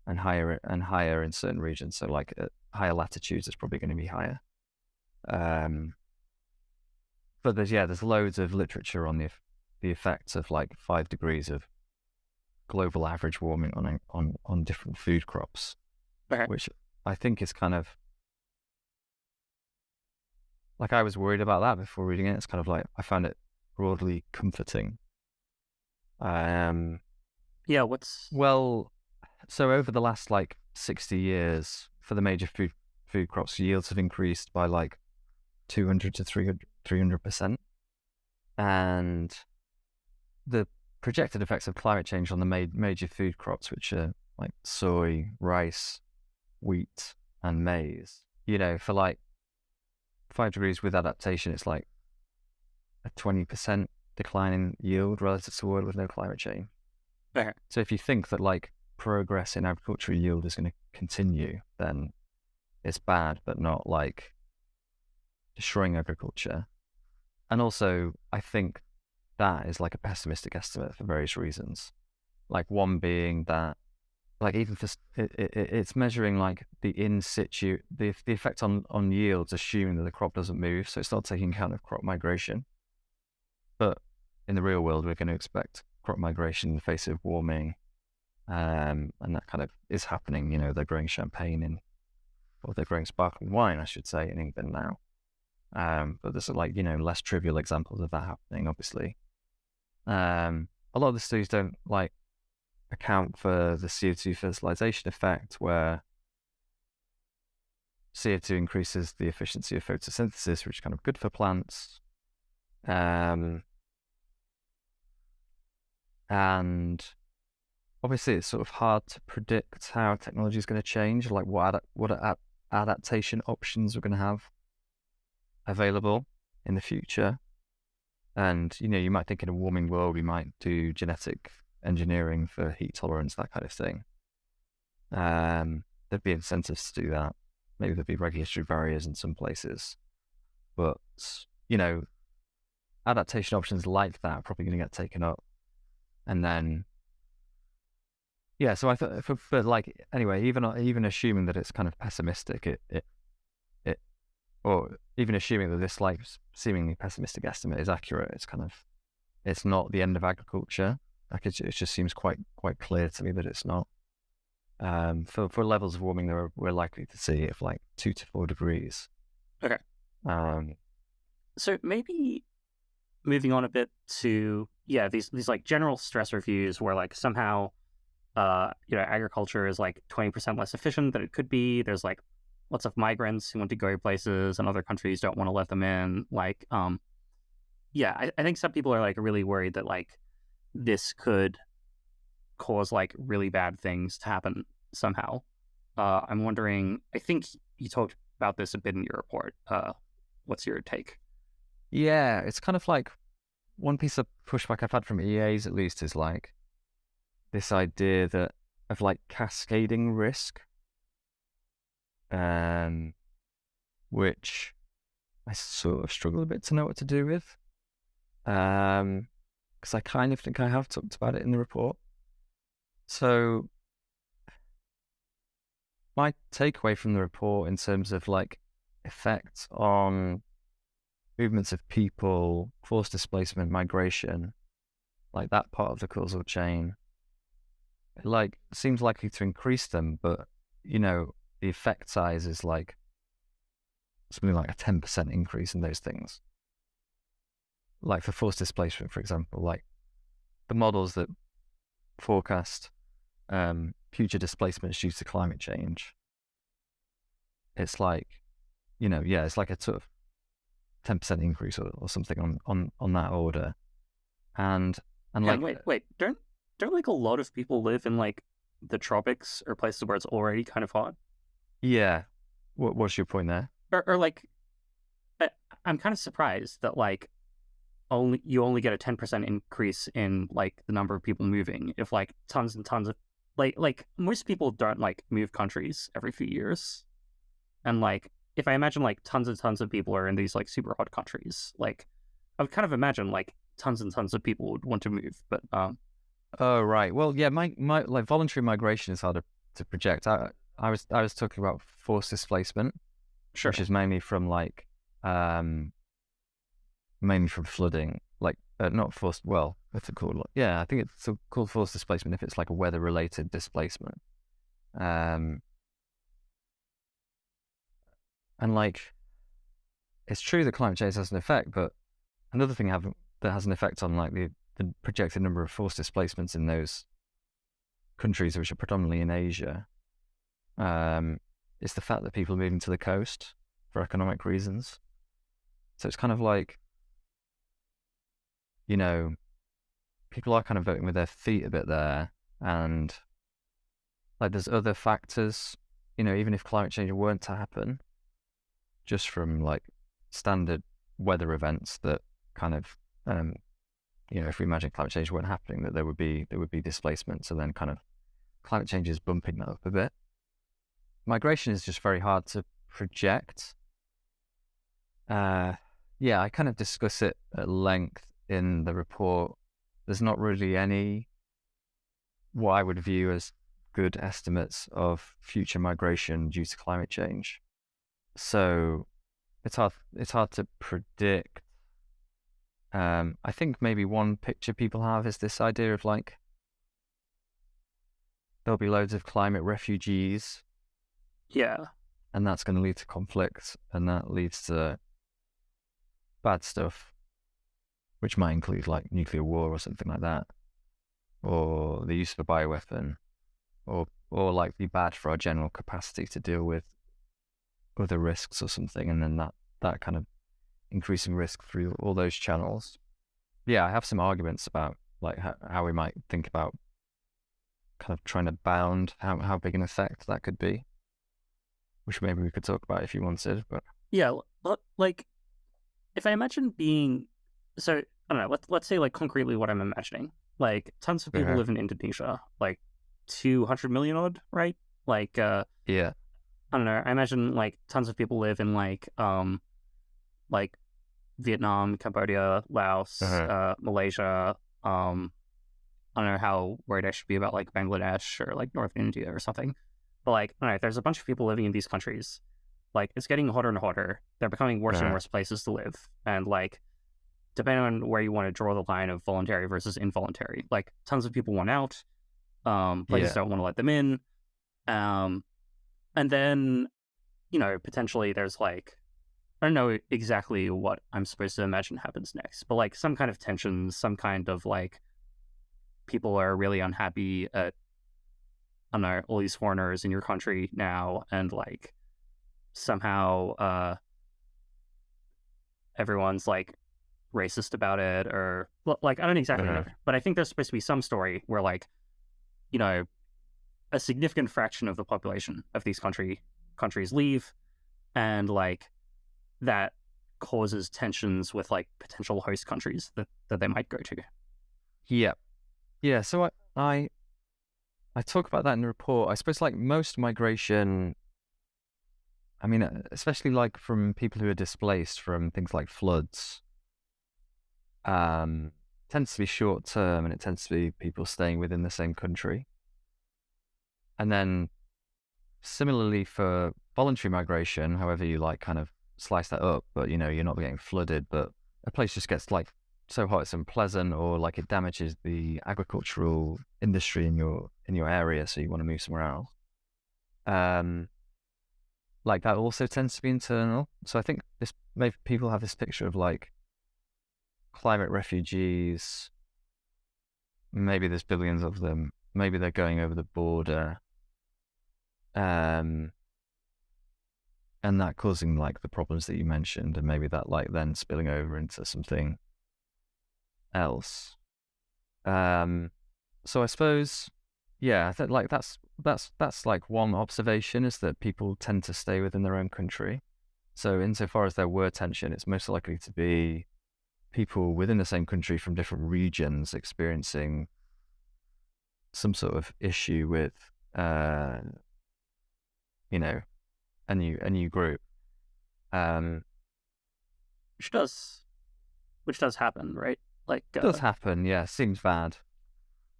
and higher in certain regions. So like at higher latitudes, it's probably going to be higher. But there's loads of literature on the effects of like 5 degrees of global average warming on different food crops, Okay. which I think is kind of like, I was worried about that before reading it. It's kind of like I found it broadly comforting. Yeah. What's Well, so over the last like 60 years, for the major food crops, yields have increased by like 200 to 300%. And the projected effects of climate change on the major food crops, which are like soy, rice, wheat, and maize, for like 5 degrees with adaptation, it's like a 20% decline in yield relative to a world with no climate change. okay? So if you think that like progress in agricultural yield is going to continue, then it's bad, but not like destroying agriculture. And also, I think that is like a pessimistic estimate for various reasons. Like one being that, like even for it's measuring like the in situ, the effect on yields, assuming that the crop doesn't move. So it's not taking account of crop migration. But in the real world, we're going to expect crop migration in the face of warming, and that kind of is happening. They're growing champagne or they're growing sparkling wine, I should say, in England now. But there's less trivial examples of that happening, obviously. A lot of the studies don't account for the CO2 fertilization effect, where CO2 increases the efficiency of photosynthesis, which is kind of good for plants. And obviously it's sort of hard to predict how technology is going to change, like what adaptation options we're going to have available in the future. And, you might think in a warming world, we might do genetic engineering for heat tolerance, that kind of thing. There'd be incentives to do that. Maybe there'd be regulatory barriers in some places. But, adaptation options like that are probably going to get taken up. And then, yeah, so I thought, but anyway, even assuming that it's kind of pessimistic, or even assuming that this seemingly pessimistic estimate is accurate, it's not the end of agriculture. It just seems quite clear to me that it's not. For levels of warming that we're likely to see of 2 to 4 degrees. Okay. So maybe moving on a bit to these general stress reviews where somehow agriculture is 20% less efficient than it could be. There's lots of migrants who want to go places and other countries don't want to let them in. I think some people are really worried that this could cause really bad things to happen somehow. I'm wondering, I think you talked about this a bit in your report. What's your take? Yeah, it's kind of one piece of pushback I've had from EAs at least is this idea of cascading risk, which I sort of struggle a bit to know what to do with, because I kind of think I have talked about it in the report. So my takeaway from the report in terms of effects on movements of people, forced displacement, migration, that part of the causal chain, it seems likely to increase them, but the effect size is something like a 10% increase in those things. For forced displacement, for example, the models that forecast future displacements due to climate change, it's it's a sort of 10% increase or something on that order. And wait, don't a lot of people live in the tropics or places where it's already kind of hot? Yeah. What's your point there? Or I'm kind of surprised that you only get a 10% increase in the number of people moving if tons and tons of most people don't move countries every few years, and if I imagine tons and tons of people are in these super hot countries, I would kind of imagine tons and tons of people would want to move, but oh right, well yeah, my voluntary migration is harder to project. I was talking about forced displacement, sure, which is mainly from mainly from flooding, not forced. Well, what's it called? Yeah, I think it's called forced displacement if it's a weather-related displacement. And it's true that climate change has an effect, but another thing that has an effect on the projected number of forced displacements in those countries, which are predominantly in Asia, is the fact that people are moving to the coast for economic reasons. So it's kind of people are kind of voting with their feet a bit there, and there's other factors, even if climate change weren't to happen, just from standard weather events that kind of, if we imagine climate change weren't happening, that there would be displacement. So then kind of climate change is bumping that up a bit. Migration is just very hard to project. I kind of discuss it at length in the report. There's not really any what I would view as good estimates of future migration due to climate change. So it's hard to predict I think maybe one picture people have is this idea of like there'll be loads of climate refugees, Yeah. and that's going to lead to conflict, and that leads to bad stuff, which might include like nuclear war or something like that, or the use of a bioweapon, or like be bad for our general capacity to deal with other risks or something, and then that kind of increasing risk through all those channels. Yeah, I have some arguments about like how we might think about kind of trying to bound how big an effect that could be, which maybe we could talk about if you wanted. But Yeah, like if I imagine being so I don't know, let's say like concretely what I'm imagining. Like tons of people yeah, live in Indonesia, like 200 million odd, right? Like yeah, I don't know, I imagine like tons of people live in like Vietnam, Cambodia, Laos, uh-huh. Malaysia, I don't know how worried I should be about like Bangladesh or like North India or something. But like, all right, there's a bunch of people living in these countries. Like, it's getting hotter and hotter. They're becoming worse and Uh-huh. worse places to live. And like, depending on where you want to draw the line of voluntary versus involuntary, like tons of people want out. Places Yeah, don't want to let them in. Um, and then, potentially there's like, I don't know exactly what I'm supposed to imagine happens next, but like some kind of tension, some kind of like people are really unhappy at, I don't know, all these foreigners in your country now, and like somehow everyone's like racist about it, or well, like I don't exactly know, uh-huh. but I think there's supposed to be some story where like you know a significant fraction of the population of these countries leave, and like that causes tensions with like potential host countries that they might go to. Yeah, yeah. So I talk about that in the report. I suppose like most migration, I mean, especially like from people who are displaced from things like floods, um, tends to be short term, and it tends to be people staying within the same country. And then similarly for voluntary migration, however you like kind of slice that up, but you're not getting flooded, but a place just gets like so hot it's unpleasant, or like it damages the agricultural industry in your area, so you want to move somewhere else. Um, like that also tends to be internal. So I think this maybe people have this picture of like climate refugees. Maybe there's billions of them. Maybe they're going over the border. Um, and that causing like the problems that you mentioned, and maybe that like then spilling over into something else. Um, so I suppose, yeah, like that's like one observation, is that people tend to stay within their own country. So insofar as there were tension, it's most likely to be people within the same country from different regions experiencing some sort of issue with, uh, you know, a new group. Um, which does which does happen, right? Like does happen, yeah. Seems bad.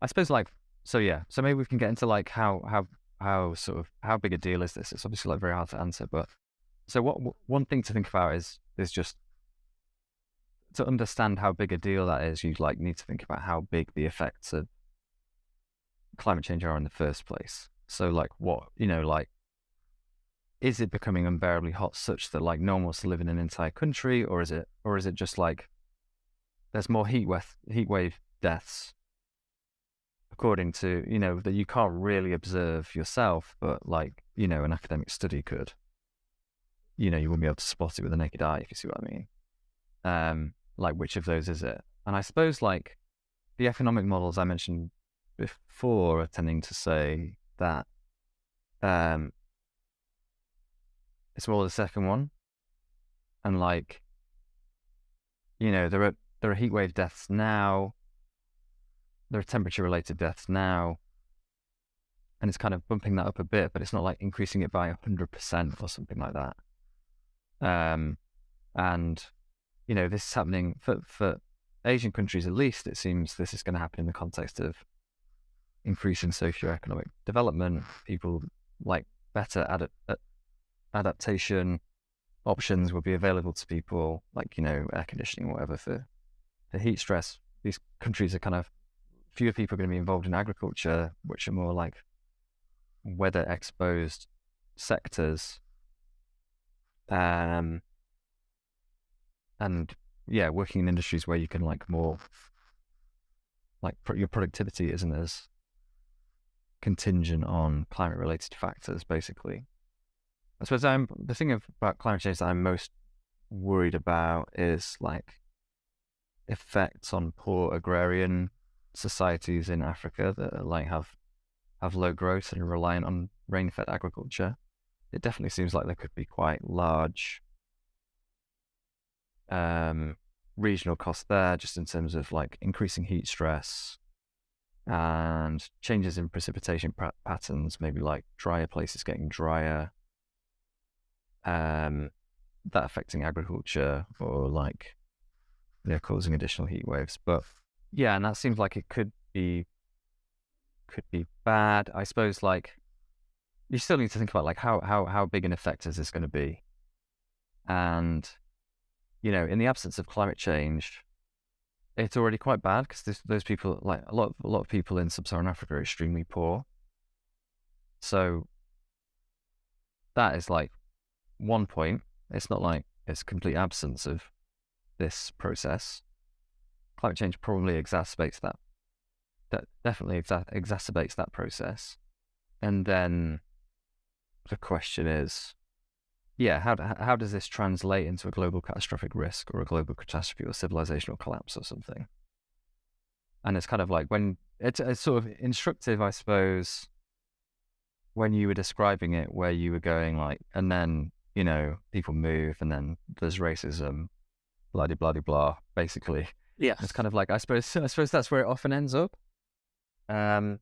I suppose like so, yeah. So maybe we can get into like how sort of how big a deal is this? It's obviously like very hard to answer, but so one thing to think about is just to understand how big a deal that is. You like need to think about how big the effects of climate change are in the first place. So like what like is it becoming unbearably hot such that like no one wants to live in an entire country, or is it just like there's more heat wave deaths according to that you can't really observe yourself, but like an academic study could. You wouldn't be able to spot it with the naked eye, if you see what I mean. Like which of those is it? And I suppose like the economic models I mentioned before are tending to say that um, it's more the second one, and like there are heat wave deaths now, there are temperature related deaths now, and it's kind of bumping that up a bit, but it's not like increasing it by 100% or something like that. And this is happening for Asian countries, at least. It seems this is going to happen in the context of increasing socioeconomic development. People like better adaptation options will be available to people, like air conditioning or whatever, for the heat stress, these countries are kind of fewer people are going to be involved in agriculture, which are more like weather exposed sectors. Um, and yeah, working in industries where you can like more like your productivity isn't as contingent on climate related factors, basically. I suppose the thing about climate change that I'm most worried about is like effects on poor agrarian societies in Africa that like have low growth and are reliant on rain-fed agriculture. It definitely seems like there could be quite large regional costs there, just in terms of like increasing heat stress and changes in precipitation patterns, maybe like drier places getting drier, that affecting agriculture or like causing additional heat waves. But yeah, and that seems like it could be bad. I suppose like you still need to think about like how big an effect is this going to be, and in the absence of climate change, it's already quite bad because those people, like a lot of people in sub-Saharan Africa, are extremely poor. So that is like one point. It's not like it's complete absence of this process. Climate change probably exacerbates that. That definitely exacerbates that process. And then the question is, how does this translate into a global catastrophic risk or a global catastrophe or civilizational collapse or something? And it's kind of like when it's sort of instructive, I suppose, when you were describing it, where you were going like, and then people move, and then there's racism, blah blah blah blah. Basically, Yeah. it's kind of like I suppose that's where it often ends up. And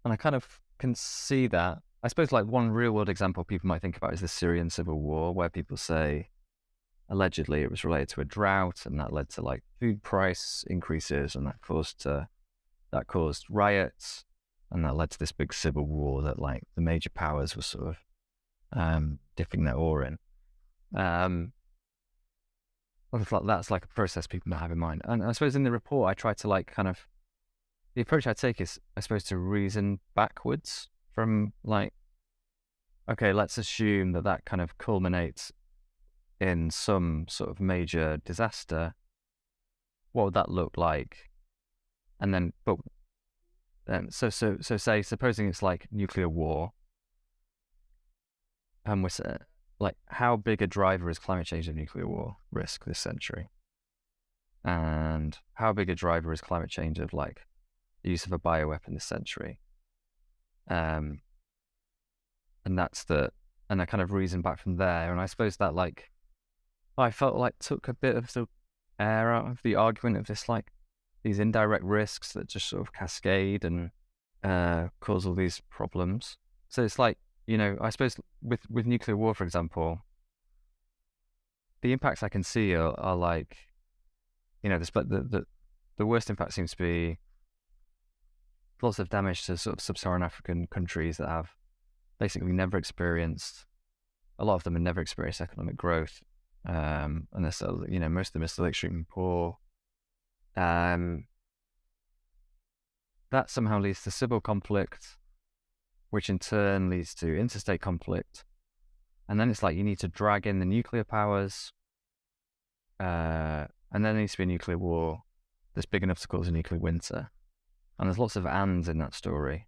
I kind of can see that. I suppose like one real world example people might think about is the Syrian civil war, where people say allegedly it was related to a drought, and that led to like food price increases, and that caused riots, and that led to this big civil war that like the major powers were sort of dipping their oar in. That's like a process people might have in mind. And I suppose in the report I try to like kind of, the approach I take is I suppose to reason backwards from like, okay, let's assume that kind of culminates in some sort of major disaster. What would that look like? And then, so say, supposing it's like nuclear war, and we're like, how big a driver is climate change and nuclear war risk this century? And how big a driver is climate change of like the use of a bioweapon this century? And I kind of reason back from there. And I suppose that like, I felt like took a bit of the air out of the argument of this, like these indirect risks that just sort of cascade and cause all these problems. So it's like, I suppose with nuclear war, for example, the impacts I can see are like, the worst impact seems to be lots of damage to sort of sub-Saharan African countries that have basically never experienced, a lot of them have never experienced economic growth, and they're still, most of them are still extremely poor. That somehow leads to civil conflict, which in turn leads to interstate conflict. And then it's like you need to drag in the nuclear powers, and then there needs to be a nuclear war that's big enough to cause a nuclear winter. And there's lots of ands in that story,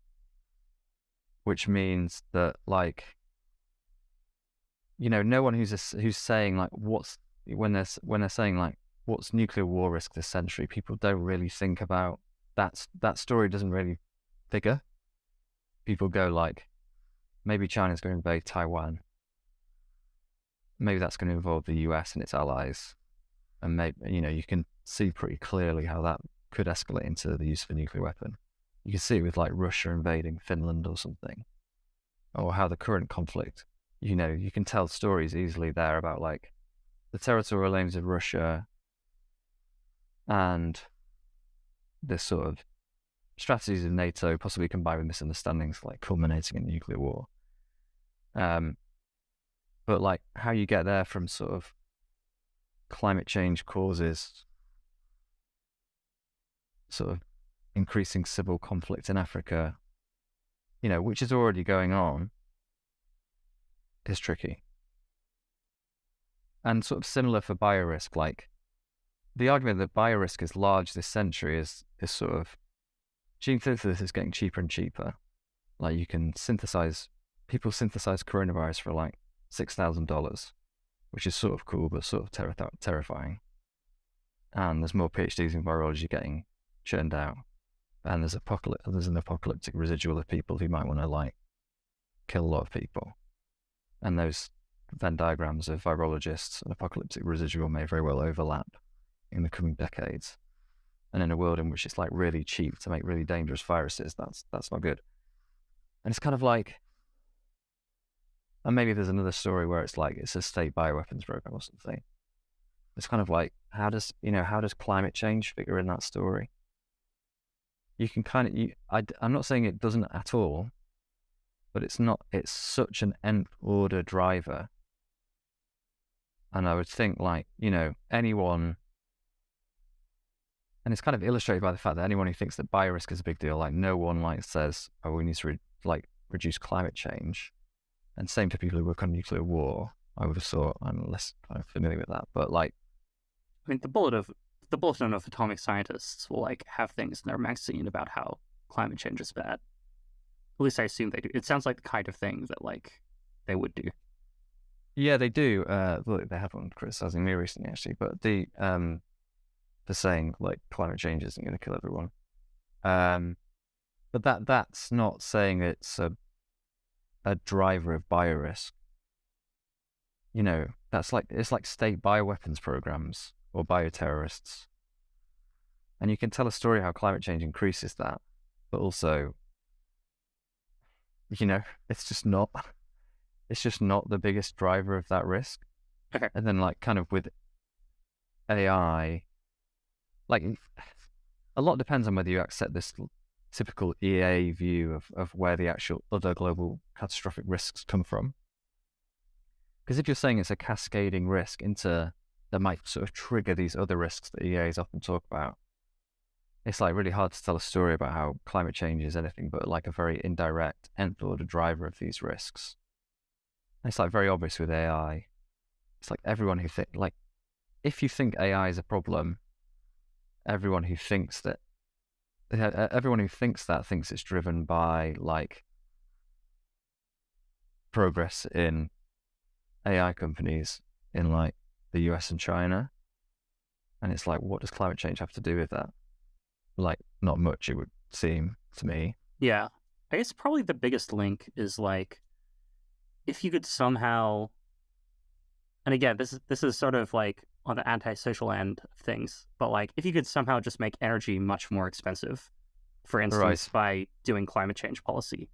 which means that like, no one who's saying like when they're saying like what's nuclear war risk this century, people don't really think about that story doesn't really figure. People go like, maybe China's going to invade Taiwan. Maybe that's going to involve the US and its allies. And maybe, you can see pretty clearly how that could escalate into the use of a nuclear weapon. You can see it with like Russia invading Finland or something. Or how the current conflict, you can tell stories easily there about like the territorial aims of Russia and this sort of strategies of NATO, possibly combined with misunderstandings, like culminating in nuclear war. But like how you get there from sort of climate change causes sort of increasing civil conflict in Africa, which is already going on, is tricky. And sort of similar for biorisk, like the argument that biorisk is large this century is sort of gene synthesis is getting cheaper and cheaper. Like people synthesize coronavirus for like $6,000, which is sort of cool, but sort of terrifying. And there's more PhDs in virology getting churned out. And there's an apocalyptic residual of people who might want to like kill a lot of people. And those Venn diagrams of virologists and apocalyptic residual may very well overlap in the coming decades. And in a world in which it's like really cheap to make really dangerous viruses, that's not good. And it's kind of like, and maybe there's another story where it's like it's a state bioweapons program or something. It's kind of like, how does climate change figure in that story? You can I'm not saying it doesn't at all, but it's such an nth order driver. And I would think like, anyone, and it's kind of illustrated by the fact that anyone who thinks that biorisk is a big deal, like no one like says, oh, we need to reduce climate change. And same to people who work on nuclear war, I would have thought. I'm less kind of familiar with that, but like, I mean, the bulletin of atomic scientists will like have things in their magazine about how climate change is bad. At least I assume they do. It sounds like the kind of thing that like they would do. Yeah, they do. They have one criticizing me recently, actually, but they're saying like climate change isn't going to kill everyone. But that's not saying it's a driver of biorisk. It's like state bioweapons programs or bioterrorists. And you can tell a story how climate change increases that, but also, it's just not the biggest driver of that risk. Okay. And then like kind of with AI, like a lot depends on whether you accept this typical EA view of where the actual other global catastrophic risks come from. Because if you're saying it's a cascading risk that might sort of trigger these other risks that EAs often talk about, it's like really hard to tell a story about how climate change is anything but like a very indirect nth order driver of these risks. And it's like very obvious with AI. It's like everyone who if you think AI is a problem, everyone who thinks that thinks it's driven by like progress in AI companies in like the US and China. And it's like, what does climate change have to do with that? Like, not much, it would seem to me. Yeah. I guess probably the biggest link is like, if you could somehow, and again, this is sort of like on the antisocial end of things, but like if you could somehow just make energy much more expensive, for instance, by doing climate change policy,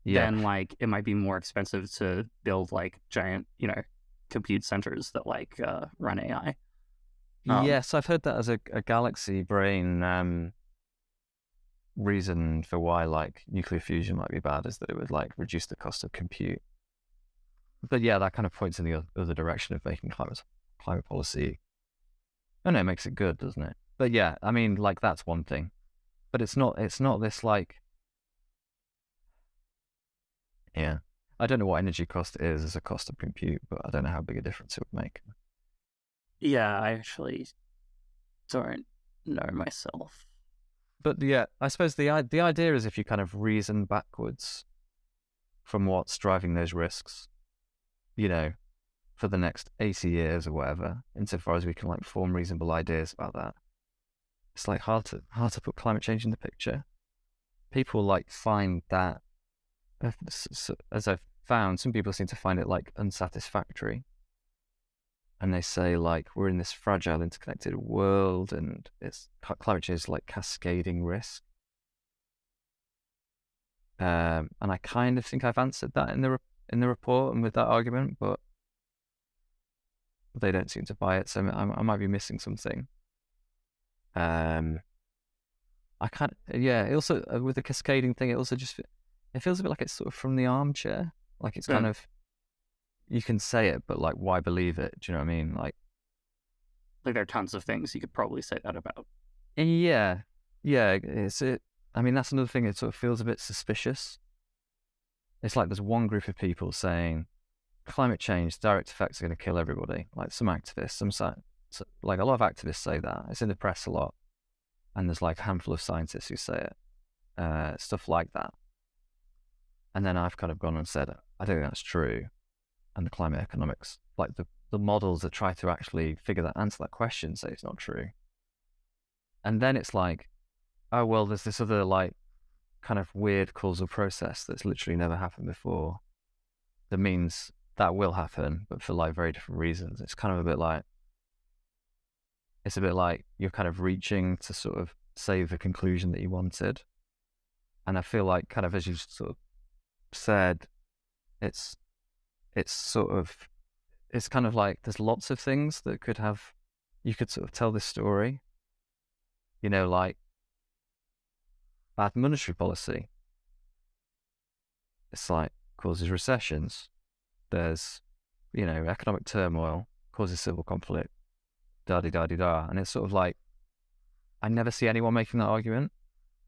then like it might be more expensive to build like giant, compute centers that like run AI. Yes, I've heard that as a galaxy brain reason for why like nuclear fusion might be bad is that it would like reduce the cost of compute. But yeah, that kind of points in the other direction of making climate policy. Oh no, it makes it good, doesn't it? But yeah, I mean, like that's one thing, but it's not this like, yeah, I don't know what energy cost is as a cost of compute, but I don't know how big a difference it would make. Yeah, I actually don't know myself. But yeah, I suppose the idea is if you kind of reason backwards from what's driving those risks, for the next 80 years or whatever, insofar as we can like form reasonable ideas about that, it's like hard to put climate change in the picture. People like find that, as I've found, some people seem to find it like unsatisfactory. And they say like, we're in this fragile, interconnected world and climate change is like cascading risk. And I kind of think I've answered that in the report and with that argument, but they don't seem to buy it, so I might be missing something. I can't. Yeah. It also with the cascading thing, it also just it feels a bit like it's sort of from the armchair. Like it's kind of, you can say it, but like, why believe it? Do you know what I mean? Like there are tons of things you could probably say that about. Yeah. yeah, it's it. I mean, that's another thing. It sort of feels a bit suspicious. It's like there's one group of people saying climate change direct effects are going to kill everybody. Like some activists, like a lot of activists say that. It's in the press a lot, and there's like a handful of scientists who say it, stuff like that. And then I've kind of gone and said, I don't think that's true. And the climate economics, like the models that try to actually answer that question say it's not true. And then it's like, oh, well, there's this other like kind of weird causal process that's literally never happened before. That means that will happen, but for like very different reasons. It's kind of a bit like, you're kind of reaching to sort of save the conclusion that you wanted. And I feel like kind of, as you sort of said, it's kind of like there's lots of things that you could sort of tell this story, like bad monetary policy. It's like causes recessions. There's, economic turmoil causes civil conflict, da-di-da-di-da. And it's sort of like, I never see anyone making that argument.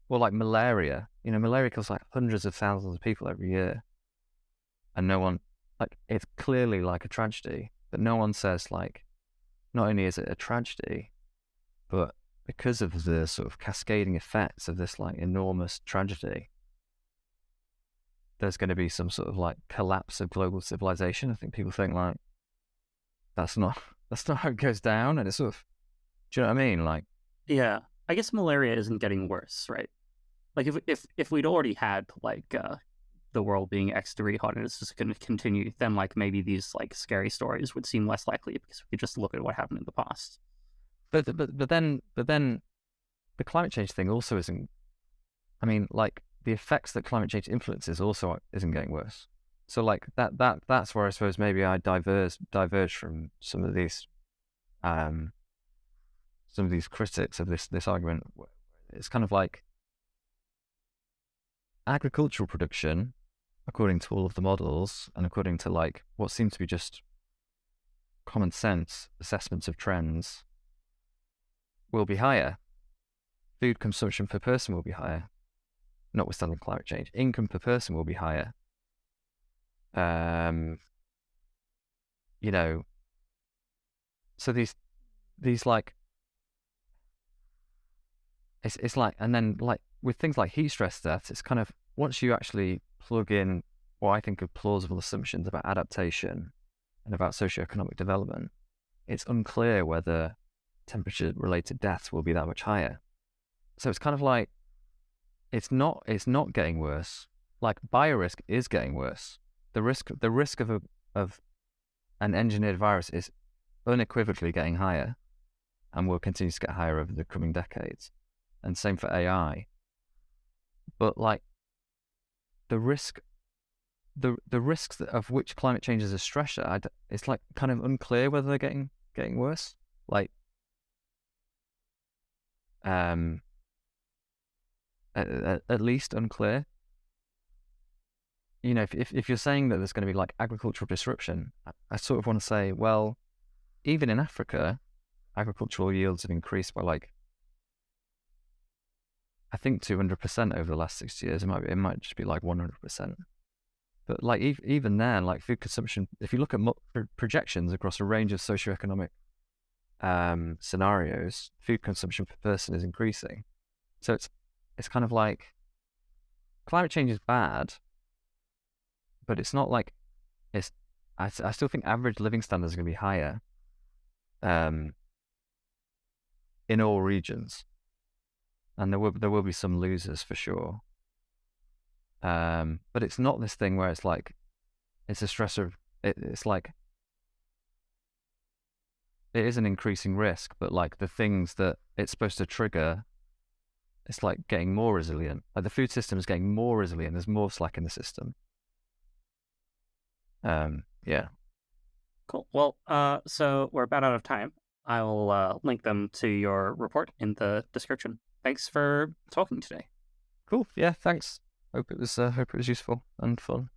Or like malaria, malaria kills like hundreds of thousands of people every year. And no one, like, it's clearly like a tragedy, but no one says like, not only is it a tragedy, but because of the sort of cascading effects of this like enormous tragedy, there's going to be some sort of like collapse of global civilization. I think people think like, that's not how it goes down. And it's sort of, do you know what I mean? Like, Yeah, I guess malaria isn't getting worse, right? Like if we'd already had like the world being X degree hot and it's just going to continue, then like maybe these like scary stories would seem less likely because we could just look at what happened in the past. but then the climate change thing also isn't. I mean, like the effects that climate change influences also isn't getting worse. So like that's where I suppose maybe I diverge from some of these critics of this argument. It's kind of like agricultural production, according to all of the models and according to like what seems to be just common sense assessments of trends, will be higher. Food consumption per person will be higher, notwithstanding climate change. Income per person will be higher. So these like, it's like, and then like with things like heat stress deaths, it's kind of, once you actually plug in what I think of plausible assumptions about adaptation and about socioeconomic development, it's unclear whether temperature-related deaths will be that much higher. So it's kind of like, it's not getting worse. Like biorisk is getting worse. The risk of an engineered virus is unequivocally getting higher, and will continue to get higher over the coming decades. And same for AI. But like the risks of which climate change is a stressor, it's like kind of unclear whether they're getting worse. Like, at least unclear. If you're saying that there's going to be like agricultural disruption, I sort of want to say, well, even in Africa, agricultural yields have increased by like, I think 200% over the last 60 years. It might just be like 100%. But like even then, like food consumption, if you look at projections across a range of socioeconomic scenarios, food consumption per person is increasing. So it's kind of like climate change is bad, but it's not like I still think average living standards are going to be higher in all regions, and there will be some losers for sure. But it's not this thing where it's like it's a stressor. It's like it is an increasing risk, but like the things that it's supposed to trigger, it's like getting more resilient. Like the food system is getting more resilient. There's more slack in the system. Yeah. Cool. Well, so we're about out of time. I'll link them to your report in the description. Thanks for talking today. Cool. Yeah. Thanks. Hope it was useful and fun.